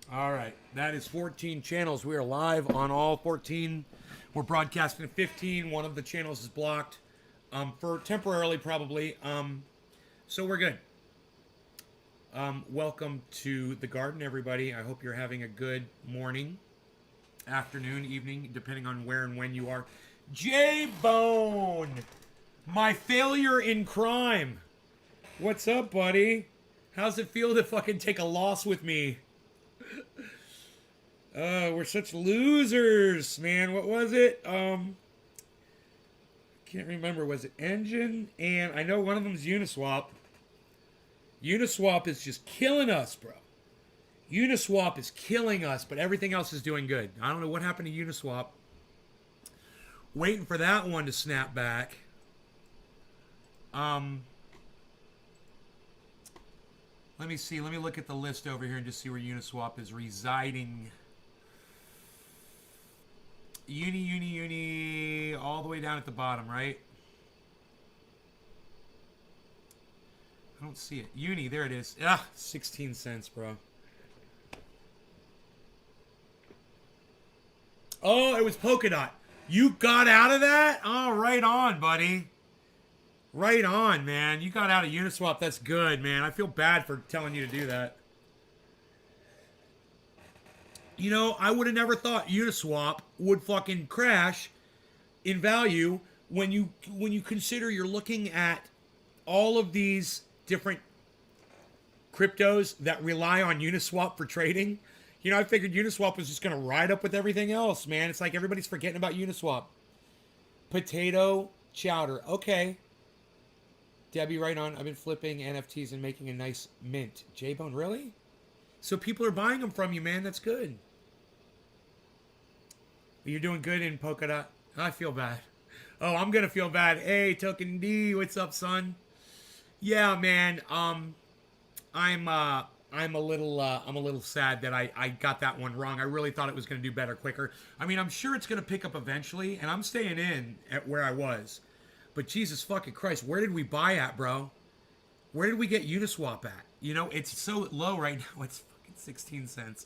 All right, that is 14 channels. We are live on all 14. We're broadcasting at 15. One of the channels is blocked for temporarily, probably. So we're good. Welcome to the garden, everybody. I hope you're having a good morning, afternoon, evening, depending on where and when you are. J Bone, my failure in crime. What's up, buddy? How's it feel to fucking take a loss with me? We're such losers, man. What was it? Can't remember. Was it Engine? And I know one of them's Uniswap. Uniswap is just killing us, bro. Uniswap is killing us, but everything else is doing good. I don't know what happened to Uniswap. Waiting for that one to snap back. Let me see. Let me look at the list over here and just see where Uniswap is residing. Uni, all the way down at the bottom, right? I don't see it. Uni, there it is. 16 cents, bro. Oh, it was Polkadot. You got out of that? Oh, right on, buddy. Right on, man. You got out of Uniswap. That's good, man. I feel bad for telling you to do that. You know, I would have never thought Uniswap would fucking crash in value when you consider you're looking at all of these different cryptos that rely on Uniswap for trading. You know, I figured Uniswap was just going to ride up with everything else, man. It's like everybody's forgetting about Uniswap. Potato chowder. Okay. Debbie, right on. I've been flipping NFTs and making a nice mint. J-Bone, really? So people are buying them from you, man. That's good. You're doing good in Polkadot. I feel bad. Oh, I'm gonna feel bad. Hey, Token D, what's up, son? Yeah, man. I'm a little sad that I got that one wrong. I really thought it was gonna do better quicker. I mean, I'm sure it's gonna pick up eventually, and I'm staying in at where I was. But Jesus fucking Christ, where did we buy at, bro? Where did we get Uniswap at? You know, it's so low right now. It's fucking 16 cents.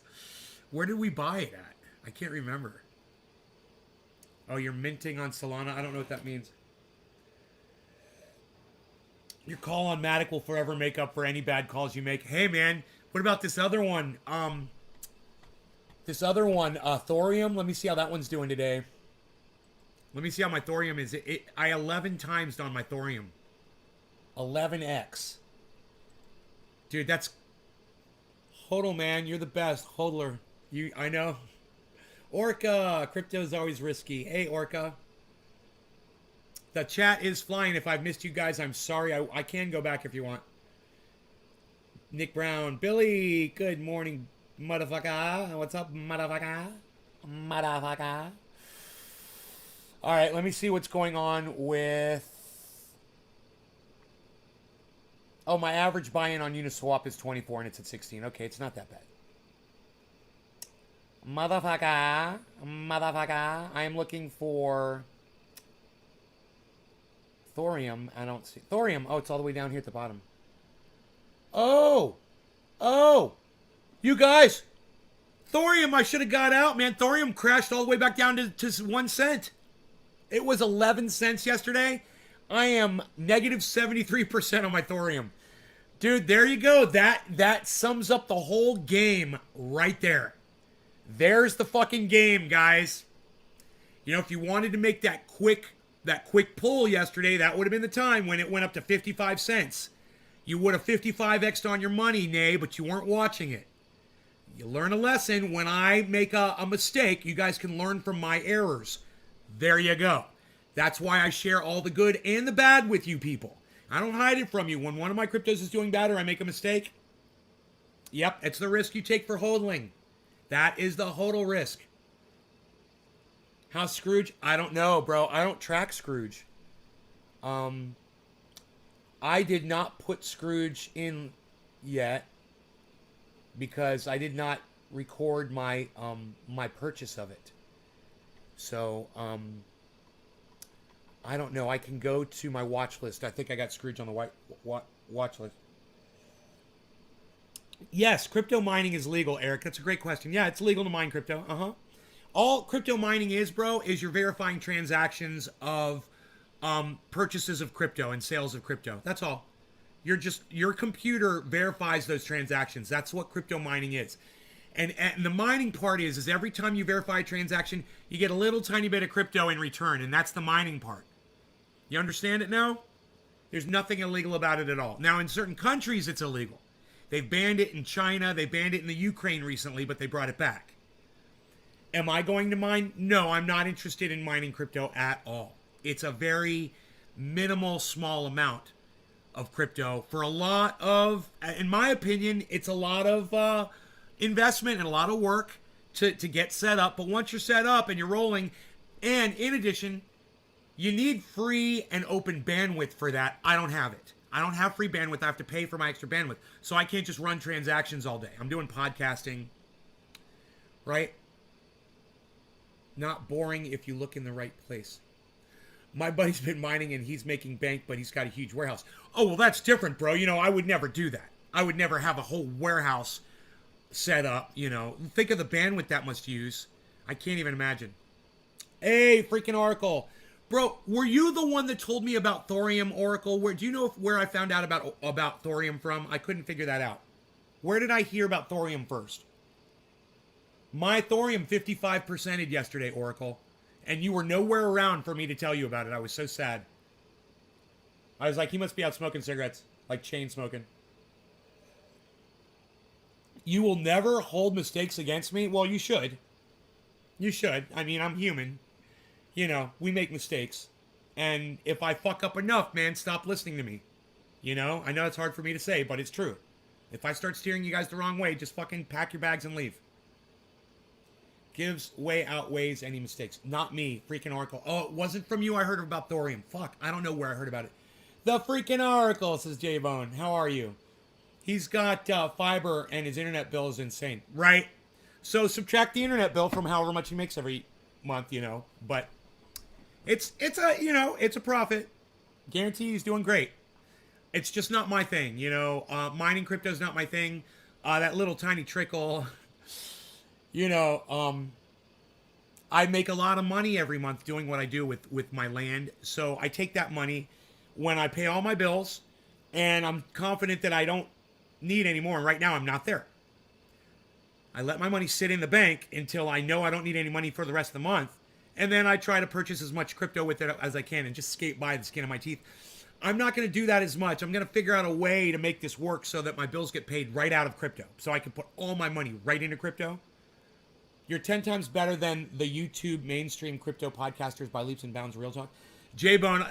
Where did we buy it at? I can't remember. Oh, you're minting on Solana? I don't know what that means. Your call on Matic will forever make up for any bad calls you make. Hey, man, what about this other one? Thorium. Let me see how that one's doing today. Let me see how my Thorium is. I 11 times on my Thorium. 11x. Dude, that's... Hodl, man. You're the best. Hodler. I know. Orca. Crypto's always risky. Hey, Orca. The chat is flying. If I've missed you guys, I'm sorry. I can go back if you want. Nick Brown. Billy. Good morning, motherfucker. What's up, motherfucker? Motherfucker. All right, let me see what's going on with... Oh, my average buy-in on Uniswap is 24 and it's at 16. Okay, it's not that bad. Motherfucker. I am looking for Thorium. I don't see Thorium. Oh, it's all the way down here at the bottom. Oh, you guys, Thorium. I should have got out, man. Thorium crashed all the way back down to 1 cent. It was 11 cents yesterday. I am negative 73% on my Thorium. Dude, there you go. That sums up the whole game right there. There's the fucking game, guys. You know, if you wanted to make that quick pull yesterday, that would have been the time when it went up to 55 cents. You would have 55x'd on your money, nay, but you weren't watching it. You learn a lesson. When I make a mistake, you guys can learn from my errors. There you go. That's why I share all the good and the bad with you people. I don't hide it from you. When one of my cryptos is doing bad or I make a mistake, yep, it's the risk you take for hodling. That is the hodl risk. How's Scrooge? I don't know, bro. I don't track Scrooge. I did not put Scrooge in yet because I did not record my my purchase of it. So, I don't know. I can go to my watch list. I think I got Scrooge on the watch list. Yes, crypto mining is legal, Eric. That's a great question. Yeah, it's legal to mine crypto. All crypto mining is, bro, is you're verifying transactions of purchases of crypto and sales of crypto. That's all. Your computer verifies those transactions. That's what crypto mining is. And the mining part is every time you verify a transaction, you get a little tiny bit of crypto in return, and that's the mining part. You understand it now? There's nothing illegal about it at all. Now, in certain countries, it's illegal. They've banned it in China. They banned it in the Ukraine recently, but they brought it back. Am I going to mine? No, I'm not interested in mining crypto at all. It's a very minimal, small amount of crypto for a lot of, in my opinion, it's a lot of investment and a lot of work to get set up. But once you're set up and you're rolling, and in addition, you need free and open bandwidth for that. I don't have it. I don't have free bandwidth. I have to pay for my extra bandwidth. So I can't just run transactions all day. I'm doing podcasting, right? Not boring if you look in the right place. My buddy's been mining and he's making bank, but he's got a huge warehouse. Oh, well, that's different, bro. You know, I would never do that. I would never have a whole warehouse set up, you know. Think of the bandwidth that must use. I can't even imagine. Hey, freaking Oracle. Bro, were you the one that told me about thorium, Oracle? Do you know where I found out about thorium from? I couldn't figure that out. Where did I hear about thorium first? My thorium 55%ed yesterday, Oracle. And you were nowhere around for me to tell you about it. I was so sad. I was like, he must be out smoking cigarettes. Like chain smoking. You will never hold mistakes against me? Well, you should. You should. I mean, I'm human. You know, we make mistakes. And if I fuck up enough, man, stop listening to me. You know? I know it's hard for me to say, but it's true. If I start steering you guys the wrong way, just fucking pack your bags and leave. Gives way outweighs any mistakes. Not me, freaking Oracle. Oh, it wasn't from you I heard about thorium. Fuck, I don't know where I heard about it. The freaking Oracle, says J-Bone. How are you? He's got fiber and his internet bill is insane. Right? So subtract the internet bill from however much he makes every month, you know. But it's a profit. Guarantee he's doing great. It's just not my thing, you know. Mining crypto is not my thing. That little tiny trickle... You know, I make a lot of money every month doing what I do with my land. So I take that money when I pay all my bills, and I'm confident that I don't need any more. And right now, I'm not there. I let my money sit in the bank until I know I don't need any money for the rest of the month. And then I try to purchase as much crypto with it as I can and just skate by the skin of my teeth. I'm not going to do that as much. I'm going to figure out a way to make this work so that my bills get paid right out of crypto. So I can put all my money right into crypto. You're 10 times better than the YouTube mainstream crypto podcasters by leaps and bounds. Real talk. J-Bone,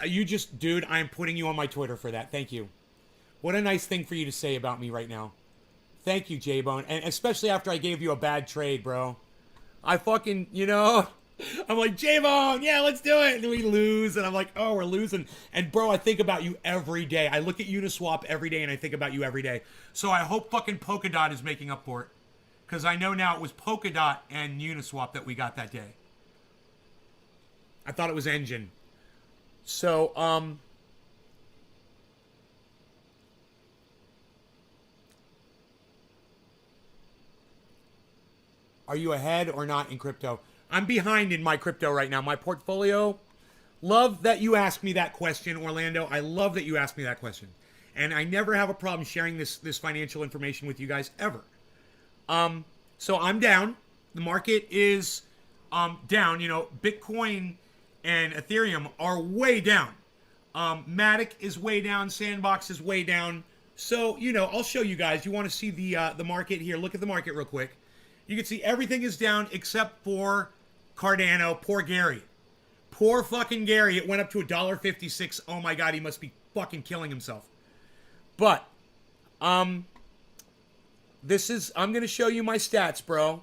dude, I am putting you on my Twitter for that. Thank you. What a nice thing for you to say about me right now. Thank you, J-Bone. And especially after I gave you a bad trade, bro. I fucking, you know, I'm like, J-Bone, yeah, let's do it. And we lose. And I'm like, oh, we're losing. And bro, I think about you every day. I look at Uniswap every day and I think about you every day. So I hope fucking Polkadot is making up for it. Because I know now it was Polkadot and Uniswap that we got that day. I thought it was Engine. So, are you ahead or not in crypto? I'm behind in my crypto right now. My portfolio. Love that you asked me that question, Orlando. I love that you asked me that question. And I never have a problem sharing this financial information with you guys, ever. So I'm down. The market is down. You know, Bitcoin and Ethereum are way down. Matic is way down. Sandbox is way down. So, you know, I'll show you guys. You want to see the market here? Look at the market real quick. You can see everything is down except for Cardano. Poor Gary. Poor fucking Gary. It went up to $1.56. Oh my God, he must be fucking killing himself. But, I'm going to show you my stats, bro.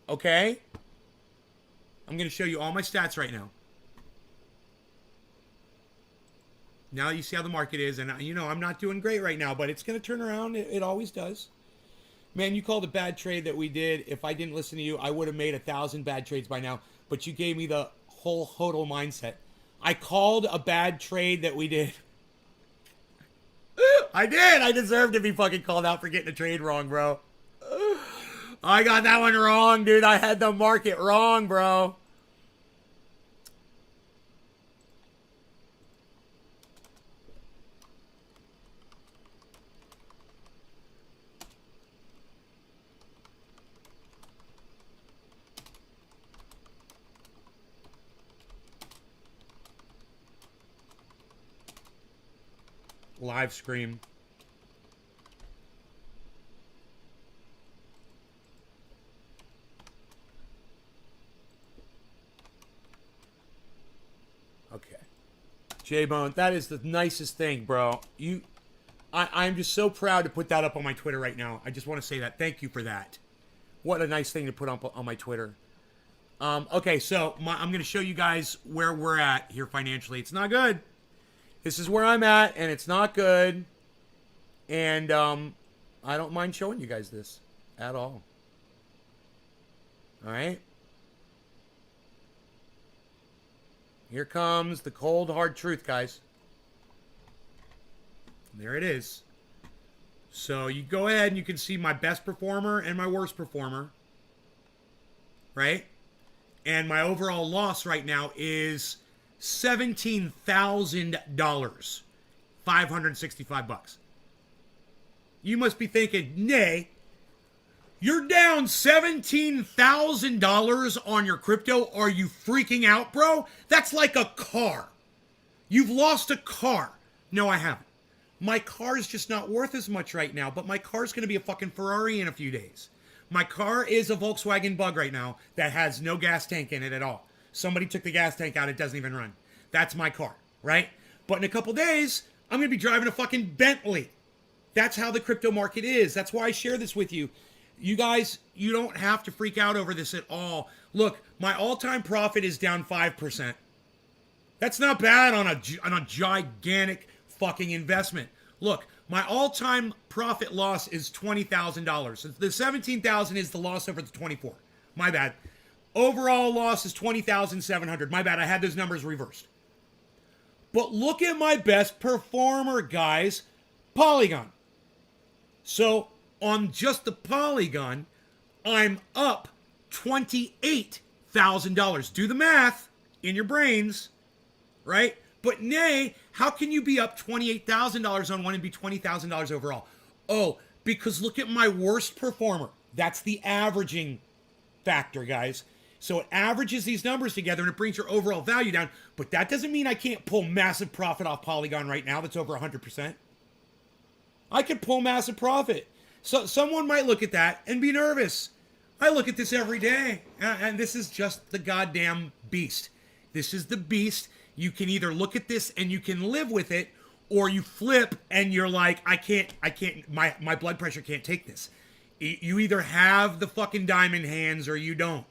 Okay? I'm going to show you all my stats right now. Now you see how the market is. And, you know, I'm not doing great right now, but it's going to turn around. It always does. Man, you called a bad trade that we did. If I didn't listen to you, I would have made 1,000 bad trades by now. But you gave me the whole hodl mindset. I called a bad trade that we did. I did. I deserve to be fucking called out for getting a trade wrong, bro. I got that one wrong, dude. I had the market wrong, bro. Live scream. Okay. J-Bone, that is the nicest thing, bro. I'm just so proud to put that up on my Twitter right now. I just want to say that. Thank you for that. What a nice thing to put up on my Twitter. Okay, so I'm going to show you guys where we're at here financially. It's not good. This is where I'm at, and it's not good. And I don't mind showing you guys this at all. All right? Here comes the cold, hard truth, guys. There it is. So you go ahead and you can see my best performer and my worst performer. Right? And my overall loss right now is $17,000. 565 bucks. You must be thinking, nay, you're down $17,000 on your crypto. Are you freaking out, bro? That's like a car. You've lost a car. No, I haven't. My car's just not worth as much right now, but my car's going to be a fucking Ferrari in a few days. My car is a Volkswagen Bug right now that has no gas tank in it at all. Somebody took the gas tank out. It doesn't even run. That's my car, right? But in a couple days, I'm going to be driving a fucking Bentley. That's how the crypto market is. That's why I share this with you. You guys, you don't have to freak out over this at all. Look, my all-time profit is down 5%. That's not bad on a gigantic fucking investment. Look, my all-time profit loss is $20,000. The $17,000 is the loss over the 24. My bad. Overall loss is $20,700. My bad. I had those numbers reversed. But look at my best performer, guys. Polygon. So on just the Polygon, I'm up $28,000. Do the math in your brains, right? But nay, how can you be up $28,000 on one and be $20,000 overall? Oh, because look at my worst performer. That's the averaging factor, guys. So it averages these numbers together and it brings your overall value down. But that doesn't mean I can't pull massive profit off Polygon right now. That's over 100%. I could pull massive profit. So someone might look at that and be nervous. I look at this every day, and this is just the goddamn beast. This is the beast. You can either look at this and you can live with it, or you flip and you're like, I can't, my blood pressure can't take this. You either have the fucking diamond hands or you don't.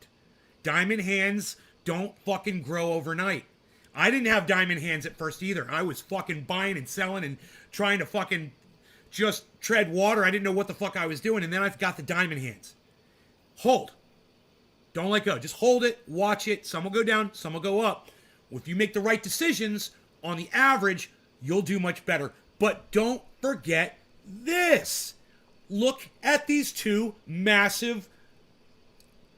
Diamond hands don't fucking grow overnight. I didn't have diamond hands at first either. I was fucking buying and selling and trying to fucking just tread water. I didn't know what the fuck I was doing. And then I've got the diamond hands. Hold. Don't let go. Just hold it. Watch it. Some will go down. Some will go up. If you make the right decisions, on the average, you'll do much better. But don't forget this. Look at these two massive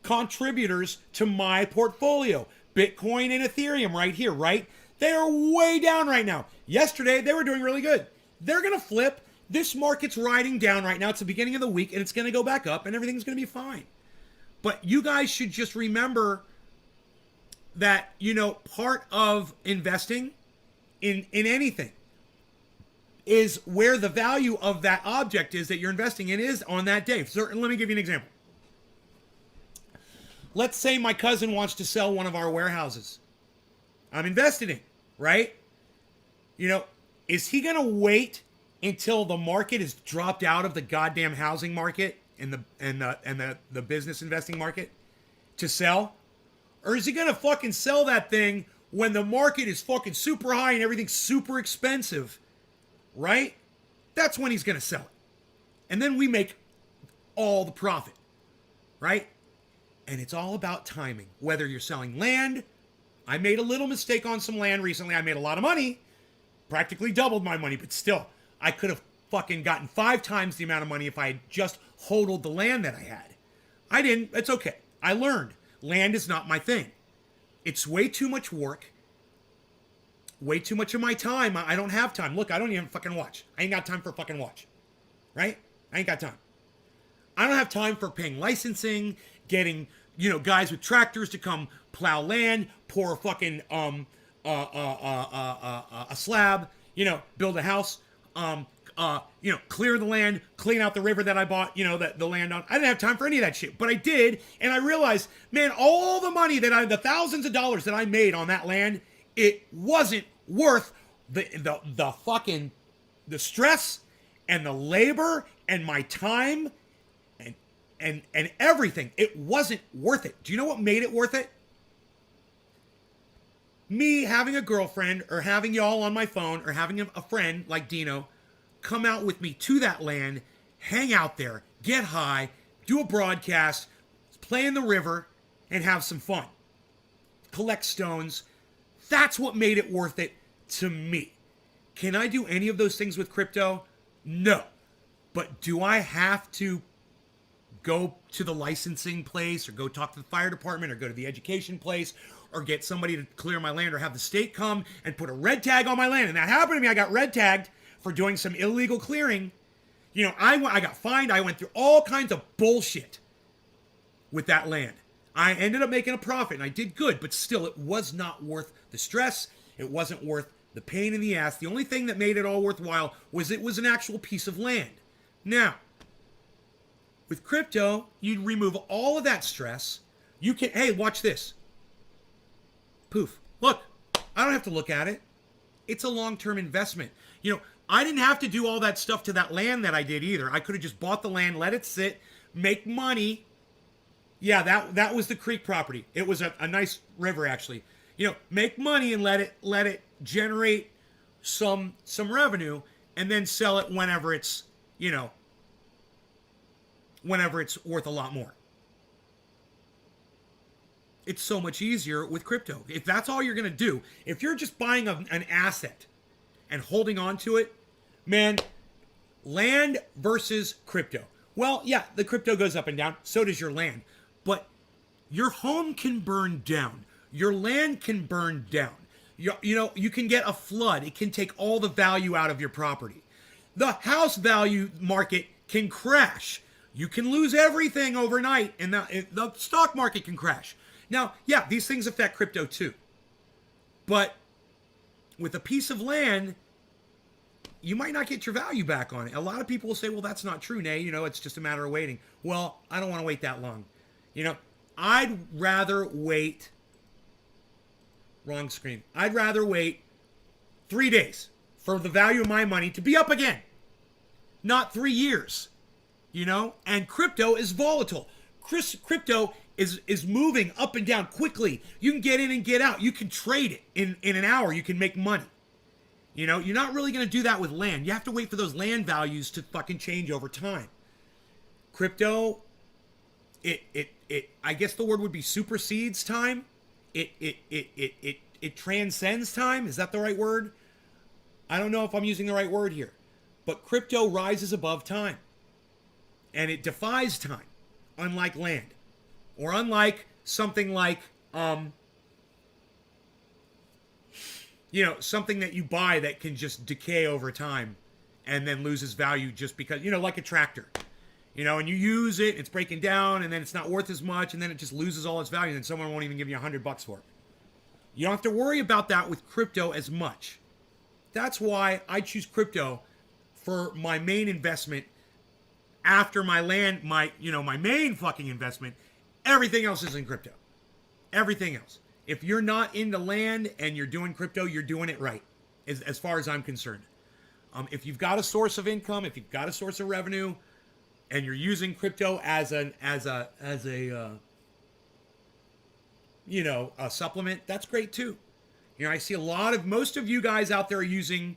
contributors to my portfolio. Bitcoin and Ethereum right here, right? They are way down right now. Yesterday, they were doing really good. They're going to flip. This market's riding down right now. It's the beginning of the week, and it's going to go back up, and everything's going to be fine. But you guys should just remember that, you know, part of investing in anything is where the value of that object is that you're investing in is on that day. So let me give you an example. Let's say my cousin wants to sell one of our warehouses. I'm invested in, right? You know, is he going to wait until the market is dropped out of the goddamn housing market and the business investing market to sell? Or is he going to fucking sell that thing when the market is fucking super high and everything's super expensive, right? That's when he's going to sell it. And then we make all the profit, right? And it's all about timing. Whether you're selling land, I made a little mistake on some land recently. I made a lot of money, practically doubled my money, but still, I could have fucking gotten 5 times the amount of money if I had just hodled the land that I had. I didn't. It's okay. I learned. Land is not my thing. It's way too much work. Way too much of my time. I don't have time. Look, I don't even fucking watch. I ain't got time for a fucking watch. Right? I ain't got time. I don't have time for paying licensing, getting, guys with tractors to come plow land, pour a fucking a slab, build a house, clear the land, clean out the river that I bought, the land on. I didn't have time for any of that shit, but I did, and I realized, man, all the money the thousands of dollars that I made on that land, it wasn't worth the fucking the stress and the labor and my time and everything. It wasn't worth it. Do you know what made it worth it? Me having a girlfriend, or having y'all on my phone, or having a friend like Dino come out with me to that land, hang out there, get high, do a broadcast, play in the river, and have some fun. Collect stones. That's what made it worth it to me. Can I do any of those things with crypto? No. But do I have to go to the licensing place, or go talk to the fire department, or go to the education place, or get somebody to clear my land, or have the state come and put a red tag on my land? And that happened to me. I got red tagged for doing some illegal clearing. I got fined. I went through all kinds of bullshit with that land. I ended up making a profit, and I did good, but still, it was not worth the stress. It wasn't worth the pain in the ass. The only thing that made it all worthwhile was it was an actual piece of land. Now, with crypto, you remove all of that stress. You can, hey, watch this. Poof. Look, I don't have to look at it. It's a long-term investment. I didn't have to do all that stuff to that land that I did either. I could have just bought the land, let it sit, make money. Yeah, that was the creek property. It was a nice river, actually. Make money and let it generate some revenue, and then sell it whenever it's worth a lot more. It's so much easier with crypto. If that's all you're going to do, if you're just buying an asset and holding on to it, man, land versus crypto. Well, yeah, the crypto goes up and down. So does your land. But your home can burn down. Your land can burn down. You can get a flood. It can take all the value out of your property. The house value market can crash. You can lose everything overnight, and the stock market can crash. Now, yeah, these things affect crypto too. But with a piece of land, you might not get your value back on it. A lot of people will say, well, that's not true, Nay. It's just a matter of waiting. Well, I don't want to wait that long. I'd rather wait. Wrong screen. I'd rather wait 3 days for the value of my money to be up again. Not 3 years. And crypto is volatile. Crypto is moving up and down quickly. You can get in and get out. You can trade it in an hour. You can make money. You're not really going to do that with land. You have to wait for those land values to fucking change over time. Crypto, I guess the word would be supersedes time. It transcends time. Is that the right word? I don't know if I'm using the right word here. But crypto rises above time. And it defies time, unlike land. Or unlike something like, something that you buy that can just decay over time and then loses value just because, like a tractor. And you use it, it's breaking down, and then it's not worth as much, and then it just loses all its value, and then someone won't even give you $100 for it. You don't have to worry about that with crypto as much. That's why I choose crypto for my main investment. After my land, my main fucking investment, everything else is in crypto. Everything else. If you're not into land and you're doing crypto, you're doing it right, as far as I'm concerned. If you've got a source of income, if you've got a source of revenue, and you're using crypto as a supplement, that's great too. I see most of you guys out there are using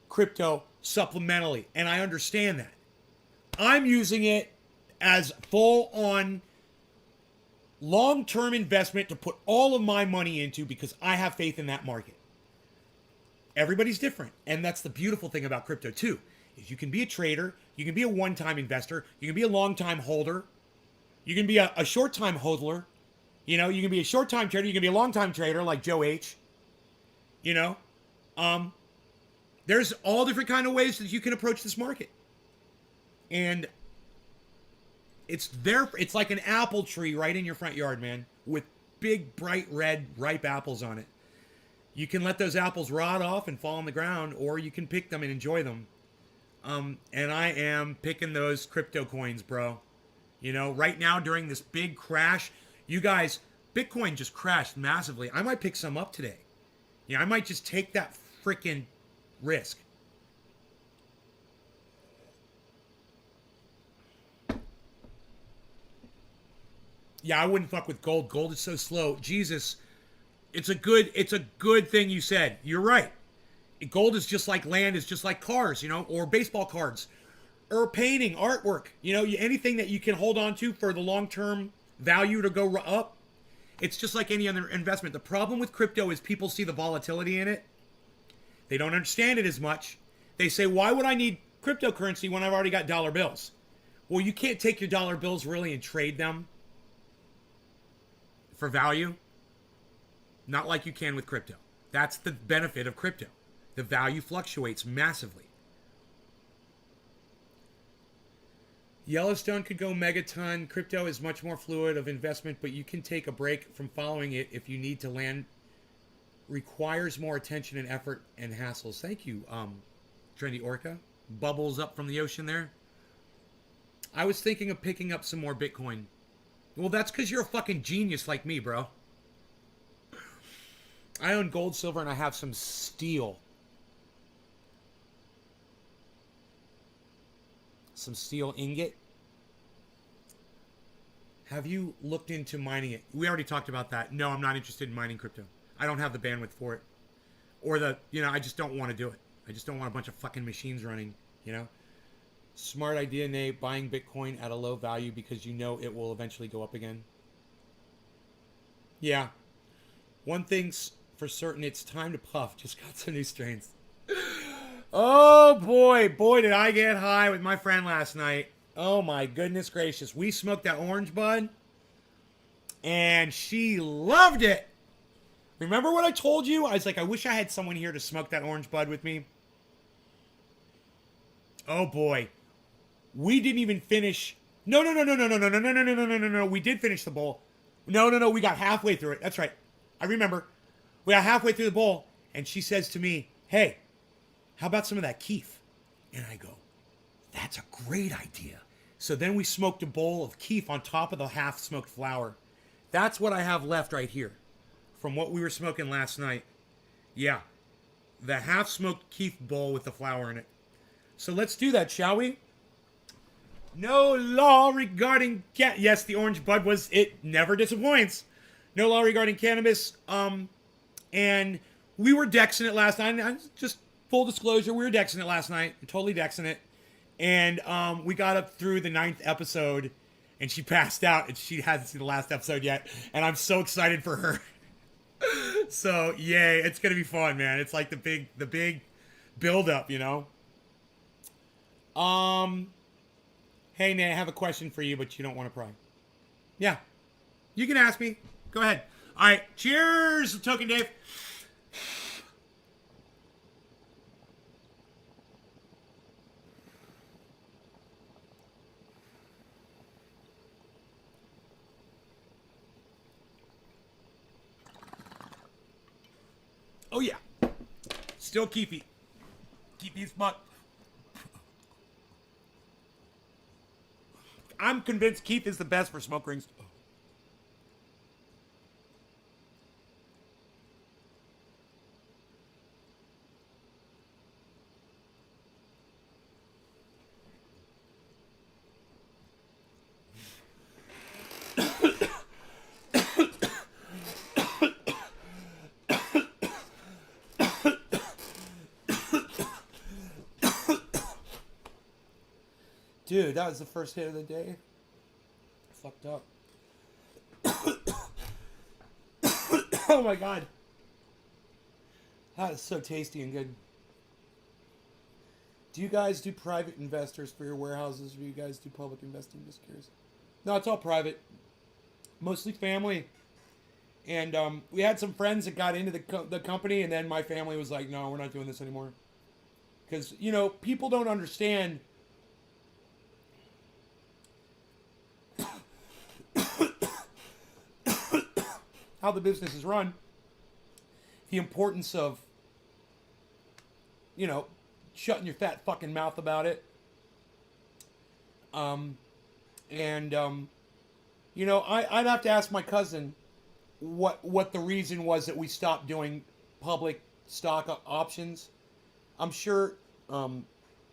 crypto supplementally, and I understand that. I'm using it as full-on long-term investment to put all of my money into because I have faith in that market. Everybody's different. And that's the beautiful thing about crypto too, is you can be a trader, you can be a one-time investor, you can be a long-time holder, you can be a short-time hodler, you know, you can be a short-time trader, you can be a long-time trader like Joe H. You know? There's all different kind of ways that you can approach this market. And it's there, it's like an apple tree right in your front yard, man, with big, bright red, ripe apples on it. You can let those apples rot off and fall on the ground, or you can pick them and enjoy them. And I am picking those crypto coins, bro. You know, right now during this big crash, you guys, Bitcoin just crashed massively. I might pick some up today. Yeah, I might just take that freaking risk. Yeah, I wouldn't fuck with gold. Gold is so slow. Jesus, it's a good thing you said. You're right. Gold is just like land, is just like cars, you know, or baseball cards, or painting, artwork. You know, anything that you can hold on to for the long-term value to go up. It's just like any other investment. The problem with crypto is people see the volatility in it. They don't understand it as much. They say, why would I need cryptocurrency when I've already got dollar bills? Well, you can't take your dollar bills really and trade them for value. Not like you can with crypto. That's the benefit of crypto. The value fluctuates massively. Yellowstone could go megaton. Crypto is much more fluid of investment, but you can take a break from following it if you need to land. Requires more attention and effort and hassles. Thank you, Trendy Orca. Bubbles up from the ocean there. I was thinking of picking up some more Bitcoin. Well, that's because you're a fucking genius like me, bro. I own gold, silver, and I have some steel. Some steel ingot. Have you looked into mining it? We already talked about that. No, I'm not interested in mining crypto. I don't have the bandwidth for it. Or I just don't want to do it. I just don't want a bunch of fucking machines running, you know? Smart idea, Nate. Buying Bitcoin at a low value because you know it will eventually go up again. Yeah. One thing's for certain, it's time to puff. Just got some new strains. Oh boy, did I get high with my friend last night. Oh my goodness gracious. We smoked that orange bud and she loved it. Remember what I told you? I was like, I wish I had someone here to smoke that orange bud with me. Oh boy. We didn't even finish. No. We did finish the bowl. No. We got halfway through it. That's right. I remember. We got halfway through the bowl and she says to me, hey, how about some of that keef? And I go, that's a great idea. So then we smoked a bowl of keef on top of the half-smoked flour. That's what I have left right here from what we were smoking last night. Yeah, the half-smoked keef bowl with the flour in it. So let's do that, shall we? No law regarding... Yes, the orange bud was... It never disappoints. No law regarding cannabis. And we were dexing it last night. I just... Full disclosure, we were dexing it last night. Totally dexing it. And we got up through the 9th episode. And she passed out. And she hasn't seen the last episode yet. And I'm so excited for her. So, yay. It's going to be fun, man. It's like the big build-up, you know? Hey, Nate, I have a question for you, but you don't want to pry. Yeah. You can ask me. Go ahead. All right. Cheers, Token Dave. Oh, yeah. Still Keefy. Keefy's butt. I'm convinced Keef is the best for smoke rings. Dude, that was the first hit of the day. Fucked up. Oh my god. That is so tasty and good. Do you guys do private investors for your warehouses, or do you guys do public investing? Just curious. No, it's all private. Mostly family. And we had some friends that got into the company, and then my family was like, no, we're not doing this anymore. Because, you know, people don't understand how the business is run. The importance of, you know, shutting your fat fucking mouth about it. You know, I'd have to ask my cousin what the reason was that we stopped doing public stock options. I'm sure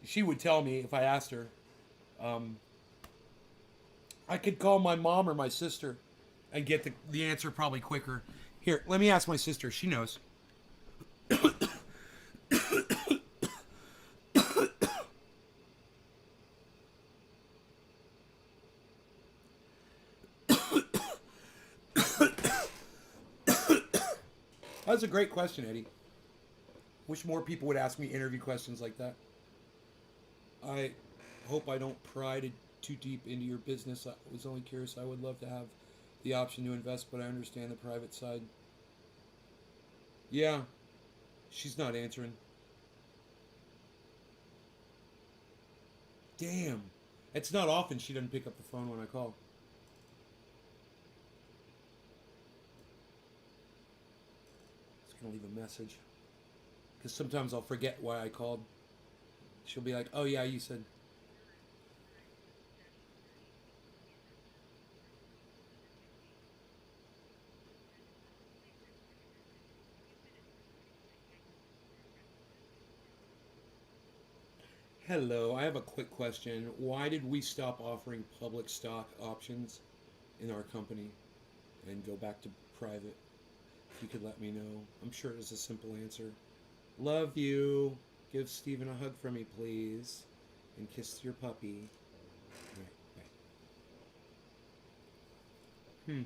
she would tell me if I asked her. I could call my mom or my sister and get the answer probably quicker. Here, let me ask my sister. She knows. That's a great question, Eddie. Wish more people would ask me interview questions like that. I hope I don't pry too deep into your business. I was only curious. I would love to have the option to invest, but I understand the private side. Yeah, she's not answering. Damn. It's not often she doesn't pick up the phone when I call. Just gonna leave a message. Because sometimes I'll forget why I called. She'll be like, oh yeah, you said. Hello, I have a quick question. Why did we stop offering public stock options in our company and go back to private? If you could let me know. I'm sure it's a simple answer. Love you. Give Steven a hug for me, please. And kiss your puppy. Right, right.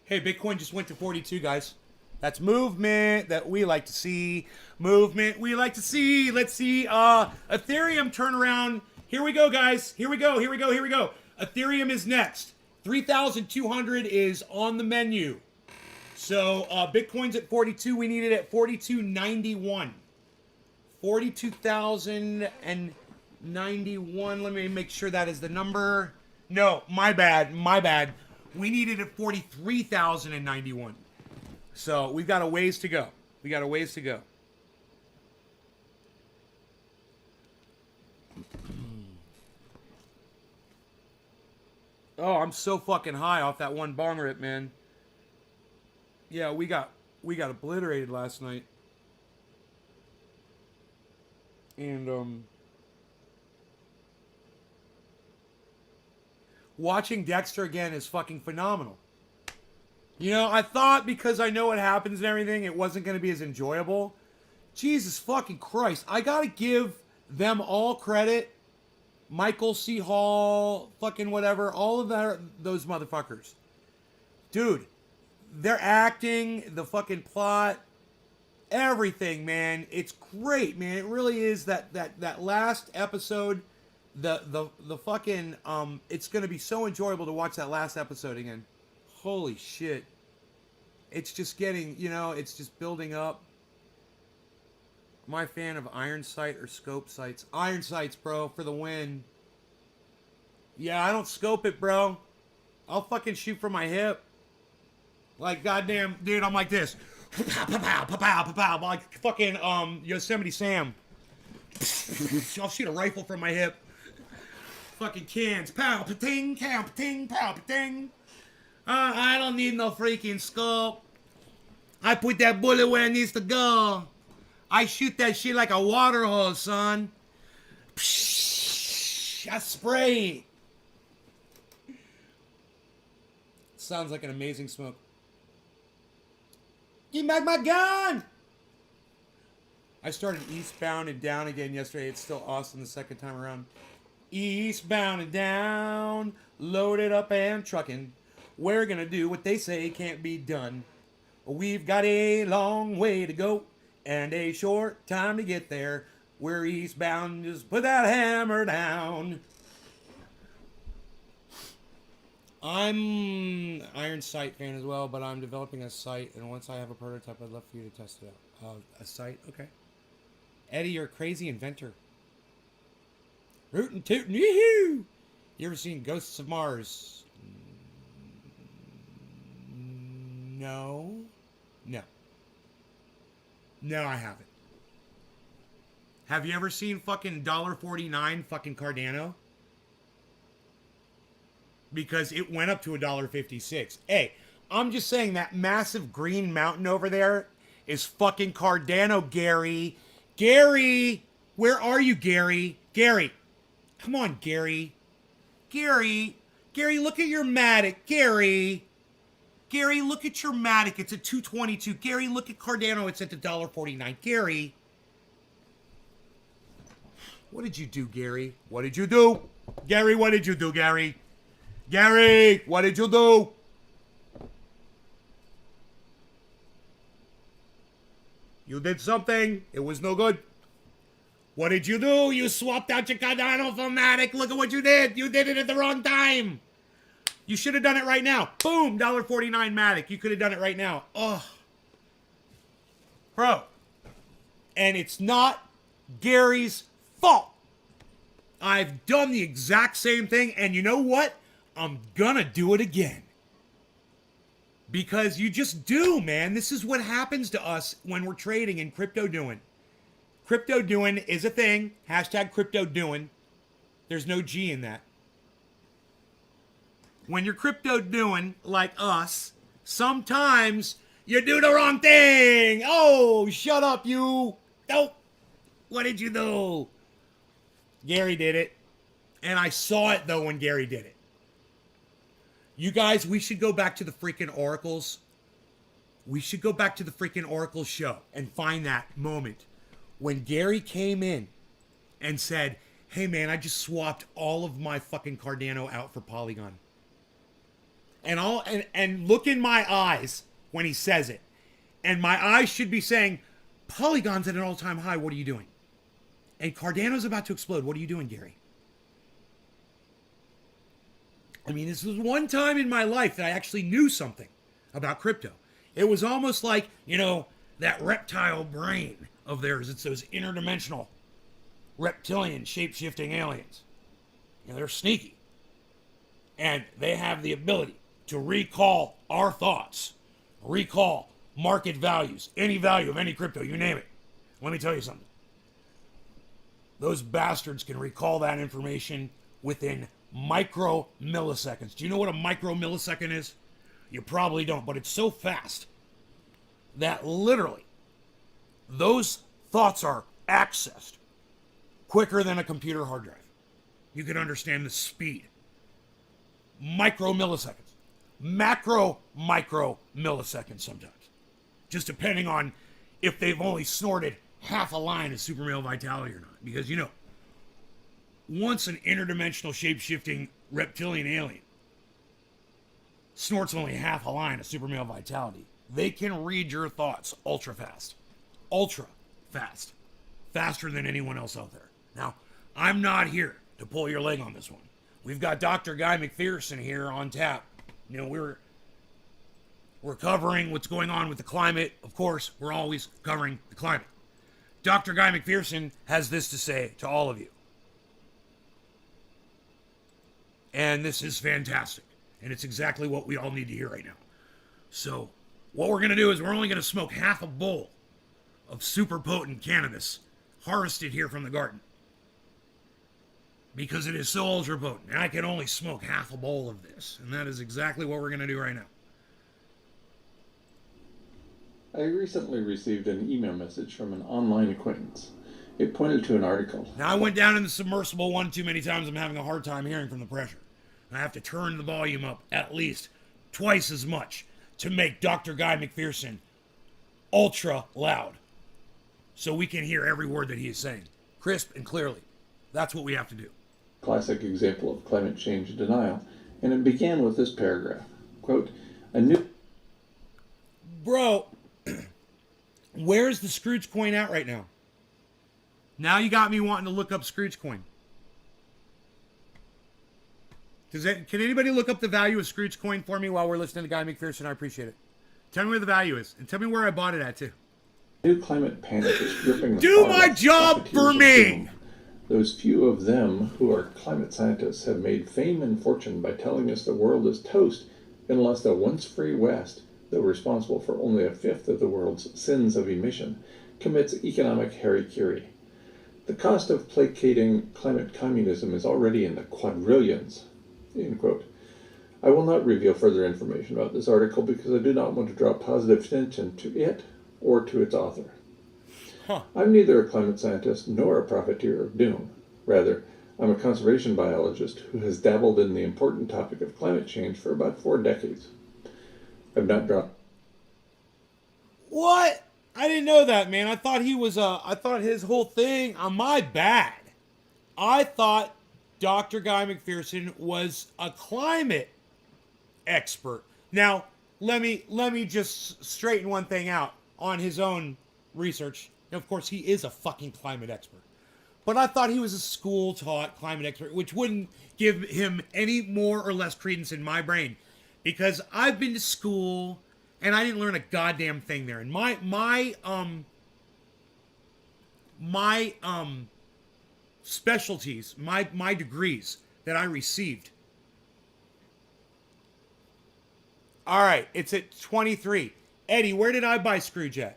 Hey, Bitcoin just went to 42, guys. That's movement that we like to see. Movement we like to see. Let's see. Ethereum turnaround. Here we go, guys. Here we go. Here we go. Here we go. Ethereum is next. 3,200 is on the menu. So Bitcoin's at 42. We need it at 42.91. 42,091. Let me make sure that is the number. No, my bad. My bad. We need it at 43,091. So we've got a ways to go. We got a ways to go. Oh, I'm so fucking high off that one bong rip, man. Yeah, we got obliterated last night. And watching Dexter again is fucking phenomenal. You know, I thought because I know what happens and everything, it wasn't going to be as enjoyable. Jesus fucking Christ. I got to give them all credit. Michael C. Hall, fucking whatever, all of those motherfuckers. Dude, they're acting, the fucking plot, everything, man. It's great, man. It really is that last episode, the fucking, it's going to be so enjoyable to watch that last episode again. Holy shit. It's just getting, you know, it's just building up. Am I a fan of iron sight or scope sights? Iron sights, bro, for the win. Yeah, I don't scope it, bro. I'll fucking shoot from my hip. Like, goddamn, dude, I'm like this. Like fucking Yosemite Sam. I'll shoot a rifle from my hip. Fucking cans. Pow, pa-ting, pow, pa-ting, pow, pa-ting. I don't need no freaking scope. I put that bullet where it needs to go. I shoot that shit like a water hose, son. Psh, I spray. Sounds like an amazing smoke. Give me back my gun! I started eastbound and down again yesterday. It's still awesome the second time around. Eastbound and down, loaded up and trucking. We're gonna do what they say can't be done. We've got a long way to go and a short time to get there. We're eastbound, just put that hammer down. I'm Iron Sight fan as well, but I'm developing a sight, and once I have a prototype, I'd love for you to test it out. A sight? Okay. Eddie, you're a crazy inventor. Rootin' tootin' yoo-hoo! You ever seen Ghosts of Mars? No. No. No, I haven't. Have you ever seen fucking $1.49 fucking Cardano? Because it went up to $1.56. Hey, I'm just saying that massive green mountain over there is fucking Cardano, Gary. Gary! Where are you, Gary? Gary. Come on, Gary. Gary. Gary, look at your Matic. Gary. Gary, look at your Matic. It's at 222. Gary, look at Cardano. It's at $1.49. Gary. What did you do, Gary? What did you do? Gary, what did you do, Gary? Gary, what did you do? You did something. It was no good. What did you do? You swapped out your Cardano for Matic. Look at what you did. You did it at the wrong time. You should have done it right now. Boom, $1.49 Matic. You could have done it right now. Ugh. Bro. And it's not Gary's fault. I've done the exact same thing, and you know what? I'm gonna do it again. Because you just do, man. This is what happens to us when we're trading and crypto doing. Crypto doing is a thing. Hashtag crypto doing. There's no G in that. When you're crypto doing, like us, sometimes you do the wrong thing. Oh, shut up, you. Nope. What did you do? Gary did it. And I saw it, though, when Gary did it. You guys, we should go back to the freaking Oracles. We should go back to the freaking Oracles show and find that moment when Gary came in and said, hey, man, I just swapped all of my fucking Cardano out for Polygon. And look in my eyes when he says it. And my eyes should be saying, Polygon's at an all-time high. What are you doing? And Cardano's about to explode. What are you doing, Gary? I mean, this was one time in my life that I actually knew something about crypto. It was almost like, you know, that reptile brain of theirs. It's those interdimensional reptilian shape-shifting aliens. You know, they're sneaky. And they have the ability to recall our thoughts, recall market values, any value of any crypto, you name it. Let me tell you something. Those bastards can recall that information within micro milliseconds. Do you know what a micro millisecond is? You probably don't, but it's so fast that literally those thoughts are accessed quicker than a computer hard drive. You can understand the speed. Micro milliseconds. Macro micro milliseconds sometimes. Just depending on if they've only snorted half a line of super male vitality or not. Because, you know, once an interdimensional shape-shifting reptilian alien snorts only half a line of super male vitality, they can read your thoughts ultra fast. Ultra fast. Faster than anyone else out there. Now, I'm not here to pull your leg on this one. We've got Dr. Guy McPherson here on tap. You know, we're covering what's going on with the climate. Of course, we're always covering the climate. Dr. Guy McPherson has this to say to all of you. And this is fantastic. And it's exactly what we all need to hear right now. So, what we're going to do is we're only going to smoke half a bowl of super potent cannabis harvested here from the garden. Because it is so ultra potent. And I can only smoke half a bowl of this. And that is exactly what we're going to do right now. I recently received an email message from an online acquaintance. It pointed to an article. Now, I went down in the submersible one too many times. I'm having a hard time hearing from the pressure. I have to turn the volume up at least twice as much to make Dr. Guy McPherson ultra loud. So we can hear every word that he is saying. Crisp and clearly. That's what we have to do. Classic example of climate change denial. And it began with this paragraph. Quote, a new... Bro, where's the Scrooge coin at right now? Now you got me wanting to look up Scrooge coin. Can anybody look up the value of Scrooge coin for me while we're listening to Guy McPherson? I appreciate it. Tell me where the value is, and tell me where I bought it at too. New climate panic is gripping the Do my job for me! Those few of them who are climate scientists have made fame and fortune by telling us the world is toast unless the once free West, though responsible for only a fifth of the world's sins of emission, commits economic harikiri. The cost of placating climate communism is already in the quadrillions. End quote. I will not reveal further information about this article because I do not want to draw positive attention to it or to its author. I'm neither a climate scientist nor a profiteer of doom. Rather, I'm a conservation biologist who has dabbled in the important topic of climate change for about 4 decades. I've not drawn... What? I didn't know that, man. I thought he was I thought his whole thing, my bad. I thought Dr. Guy McPherson was a climate expert. Now, let me just straighten one thing out on his own research. Now, of course, he is a fucking climate expert. But I thought he was a school-taught climate expert, which wouldn't give him any more or less credence in my brain. Because I've been to school, and I didn't learn a goddamn thing there. And my specialties, my degrees that I received. All right, it's at 23. Eddie, where did I buy Scrooge at?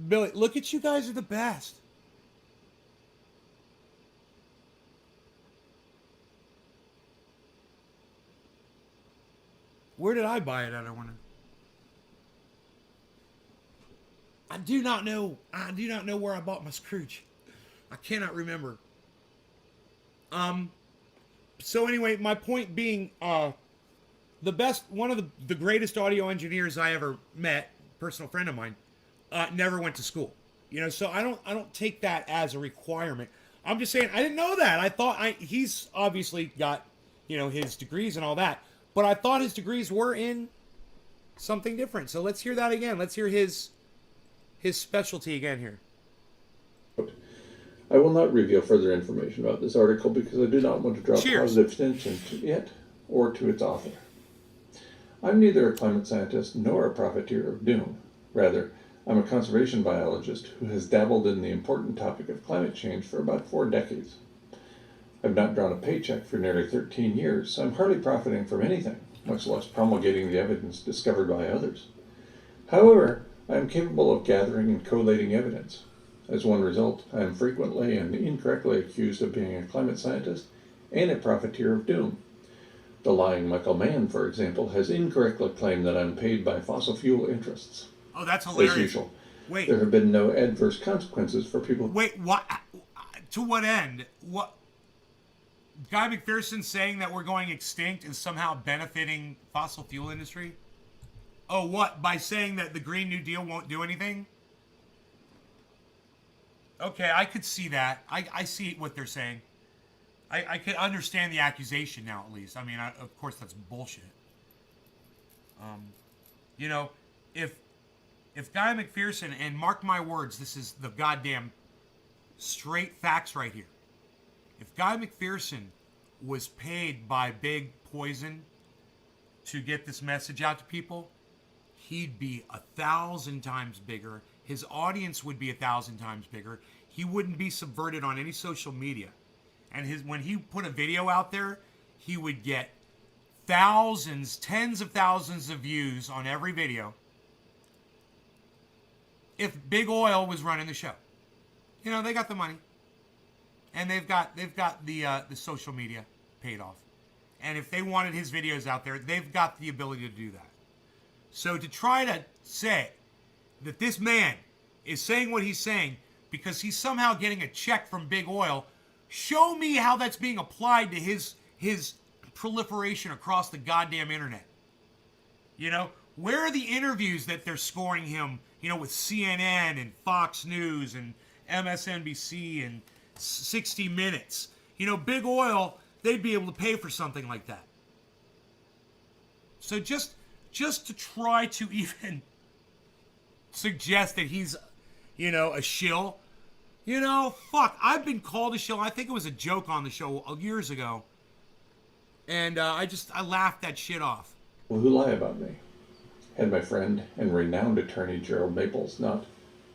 Billy, look at you guys are the best. Where did I buy it at? I wonder. I do not know where I bought my Scrooge. I cannot remember. So anyway, my point being, one of the greatest audio engineers I ever met, personal friend of mine, never went to school. You know, so I don't take that as a requirement. I'm just saying I didn't know that. I thought he's obviously got, his degrees and all that, but I thought his degrees were in something different. So let's hear that again. Let's hear his specialty again here. I will not reveal further information about this article because I do not want to draw positive attention to it or to its author. I'm neither a climate scientist nor a profiteer of doom. Rather, I'm a conservation biologist who has dabbled in the important topic of climate change for about 4 decades. I've not drawn a paycheck for nearly 13 years, so I'm hardly profiting from anything, much less promulgating the evidence discovered by others. However, I am capable of gathering and collating evidence. As one result, I am frequently and incorrectly accused of being a climate scientist and a profiteer of doom. The lying Michael Mann, for example, has incorrectly claimed that I'm paid by fossil fuel interests. Oh, that's hilarious. As usual, Wait. There have been no adverse consequences for people... Wait, what? To what end? What? Guy McPherson saying that we're going extinct is somehow benefiting fossil fuel industry? Oh, what? By saying that the Green New Deal won't do anything? Okay, I could see that. I see what they're saying. I could understand the accusation now, at least. I mean, of course, that's bullshit. If Guy McPherson, and mark my words, this is the goddamn straight facts right here. If Guy McPherson was paid by Big Poison to get this message out to people, he'd be 1,000 times bigger. His audience would be 1,000 times bigger. He wouldn't be subverted on any social media. And when he put a video out there, he would get thousands, tens of thousands of views on every video if Big Oil was running the show. They got the money. And they've got the social media paid off. And if they wanted his videos out there, they've got the ability to do that. So to try to say that this man is saying what he's saying because he's somehow getting a check from Big Oil, show me how that's being applied to his proliferation across the goddamn internet. Where are the interviews that they're scoring him, with CNN and Fox News and MSNBC and 60 Minutes? Big Oil, they'd be able to pay for something like that. So just to try to even suggest that he's, a shill. Fuck. I've been called a shill. I think it was a joke on the show years ago. And I laughed that shit off. Who lie about me. Had my friend and renowned attorney Gerald Maples not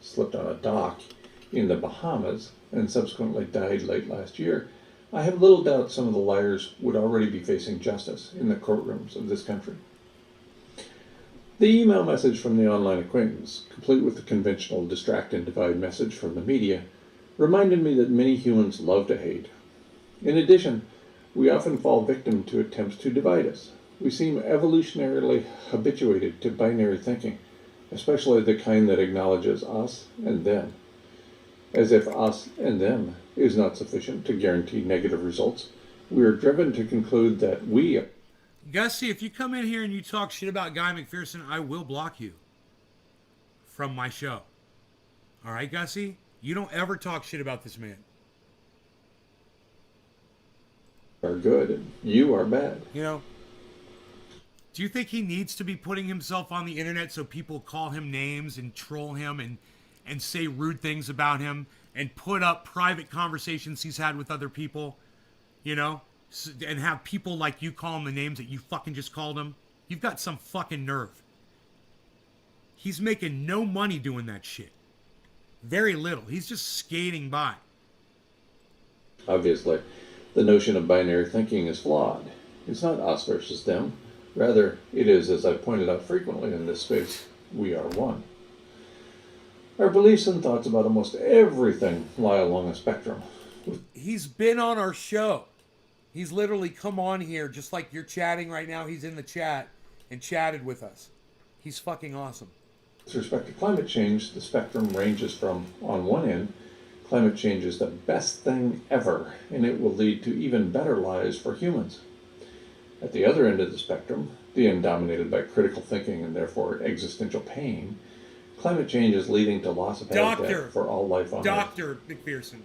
slipped on a dock in the Bahamas and subsequently died late last year, I have little doubt some of the liars would already be facing justice in the courtrooms of this country. The email message from the online acquaintance, complete with the conventional distract and divide message from the media, reminded me that many humans love to hate. In addition, we often fall victim to attempts to divide us. We seem evolutionarily habituated to binary thinking, especially the kind that acknowledges us and them. As if us and them is not sufficient to guarantee negative results, we are driven to conclude that we... Gussie, if you come in here and you talk shit about Guy McPherson, I will block you from my show. All right, Gussie? You don't ever talk shit about this man. Are good and you are bad. Do you think he needs to be putting himself on the internet so people call him names and troll him and say rude things about him and put up private conversations he's had with other people, and have people like you call him the names that you fucking just called him? You've got some fucking nerve. He's making no money doing that shit. Very little. He's just skating by. Obviously, the notion of binary thinking is flawed. It's not us versus them. Rather, it is, as I've pointed out frequently in this space, we are one. Our beliefs and thoughts about almost everything lie along a spectrum. He's been on our show. He's literally come on here just like you're chatting right now. He's in the chat and chatted with us. He's fucking awesome. With respect to climate change, the spectrum ranges from, on one end, climate change is the best thing ever, and it will lead to even better lives for humans. At the other end of the spectrum, the end dominated by critical thinking and therefore existential pain, climate change is leading to loss of habitat for all life on Earth. Dr. McPherson.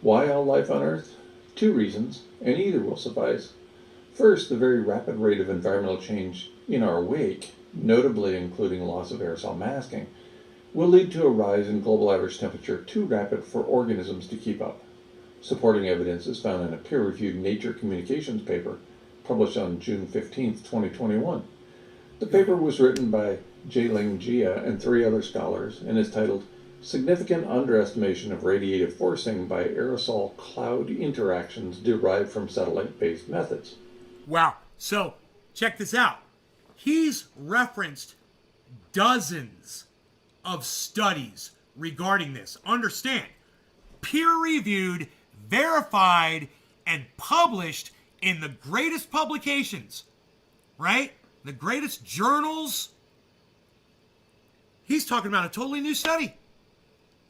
Why all life on Earth? 2 reasons, and either will suffice. First, the very rapid rate of environmental change in our wake, notably including loss of aerosol masking, will lead to a rise in global average temperature too rapid for organisms to keep up. Supporting evidence is found in a peer-reviewed Nature Communications paper published on June 15, 2021. The paper was written by Jailing Jia and 3 other scholars and is titled Significant Underestimation of Radiative Forcing by Aerosol Cloud Interactions Derived from Satellite-Based Methods. Wow. So, check this out. He's referenced dozens of studies regarding this. Understand, peer-reviewed, verified, and published in the greatest publications, right? The greatest journals. He's talking about a totally new study.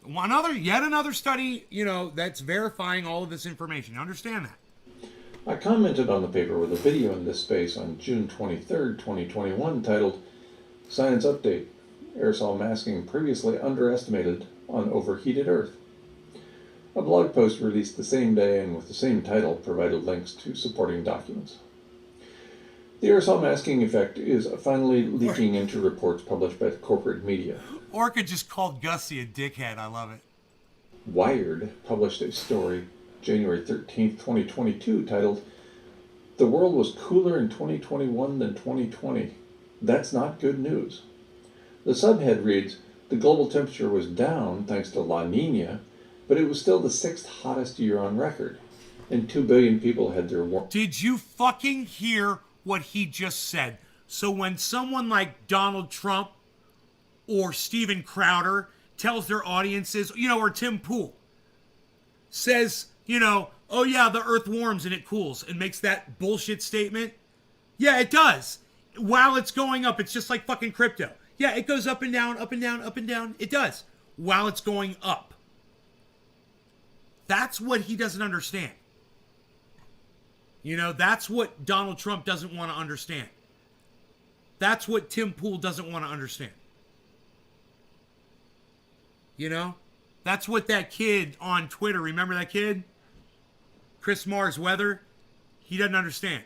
Yet another study, that's verifying all of this information. Understand that. I commented on the paper with a video in this space on June 23, 2021, titled Science Update, Aerosol Masking Previously Underestimated on Overheated Earth. A blog post released the same day and with the same title provided links to supporting documents. The aerosol masking effect is finally leaking into reports published by the corporate media. Orca just called Gussie a dickhead. I love it. Wired published a story January 13, 2022, titled, The World Was Cooler in 2021 than 2020. That's not good news. The subhead reads, The global temperature was down thanks to La Nina, but it was still the 6th hottest year on record, and 2 billion people had their warmth. Did you fucking hear what he just said? So when someone like Donald Trump or Steven Crowder tells their audiences, or Tim Pool says, oh yeah, the earth warms and it cools, and makes that bullshit statement. Yeah, it does. While it's going up, it's just like fucking crypto. Yeah, it goes up and down, up and down, up and down. It does. While it's going up. That's what he doesn't understand. That's what Donald Trump doesn't want to understand. That's what Tim Pool doesn't want to understand. That's what that kid on Twitter, remember that kid? Chris Mars Weather? He doesn't understand.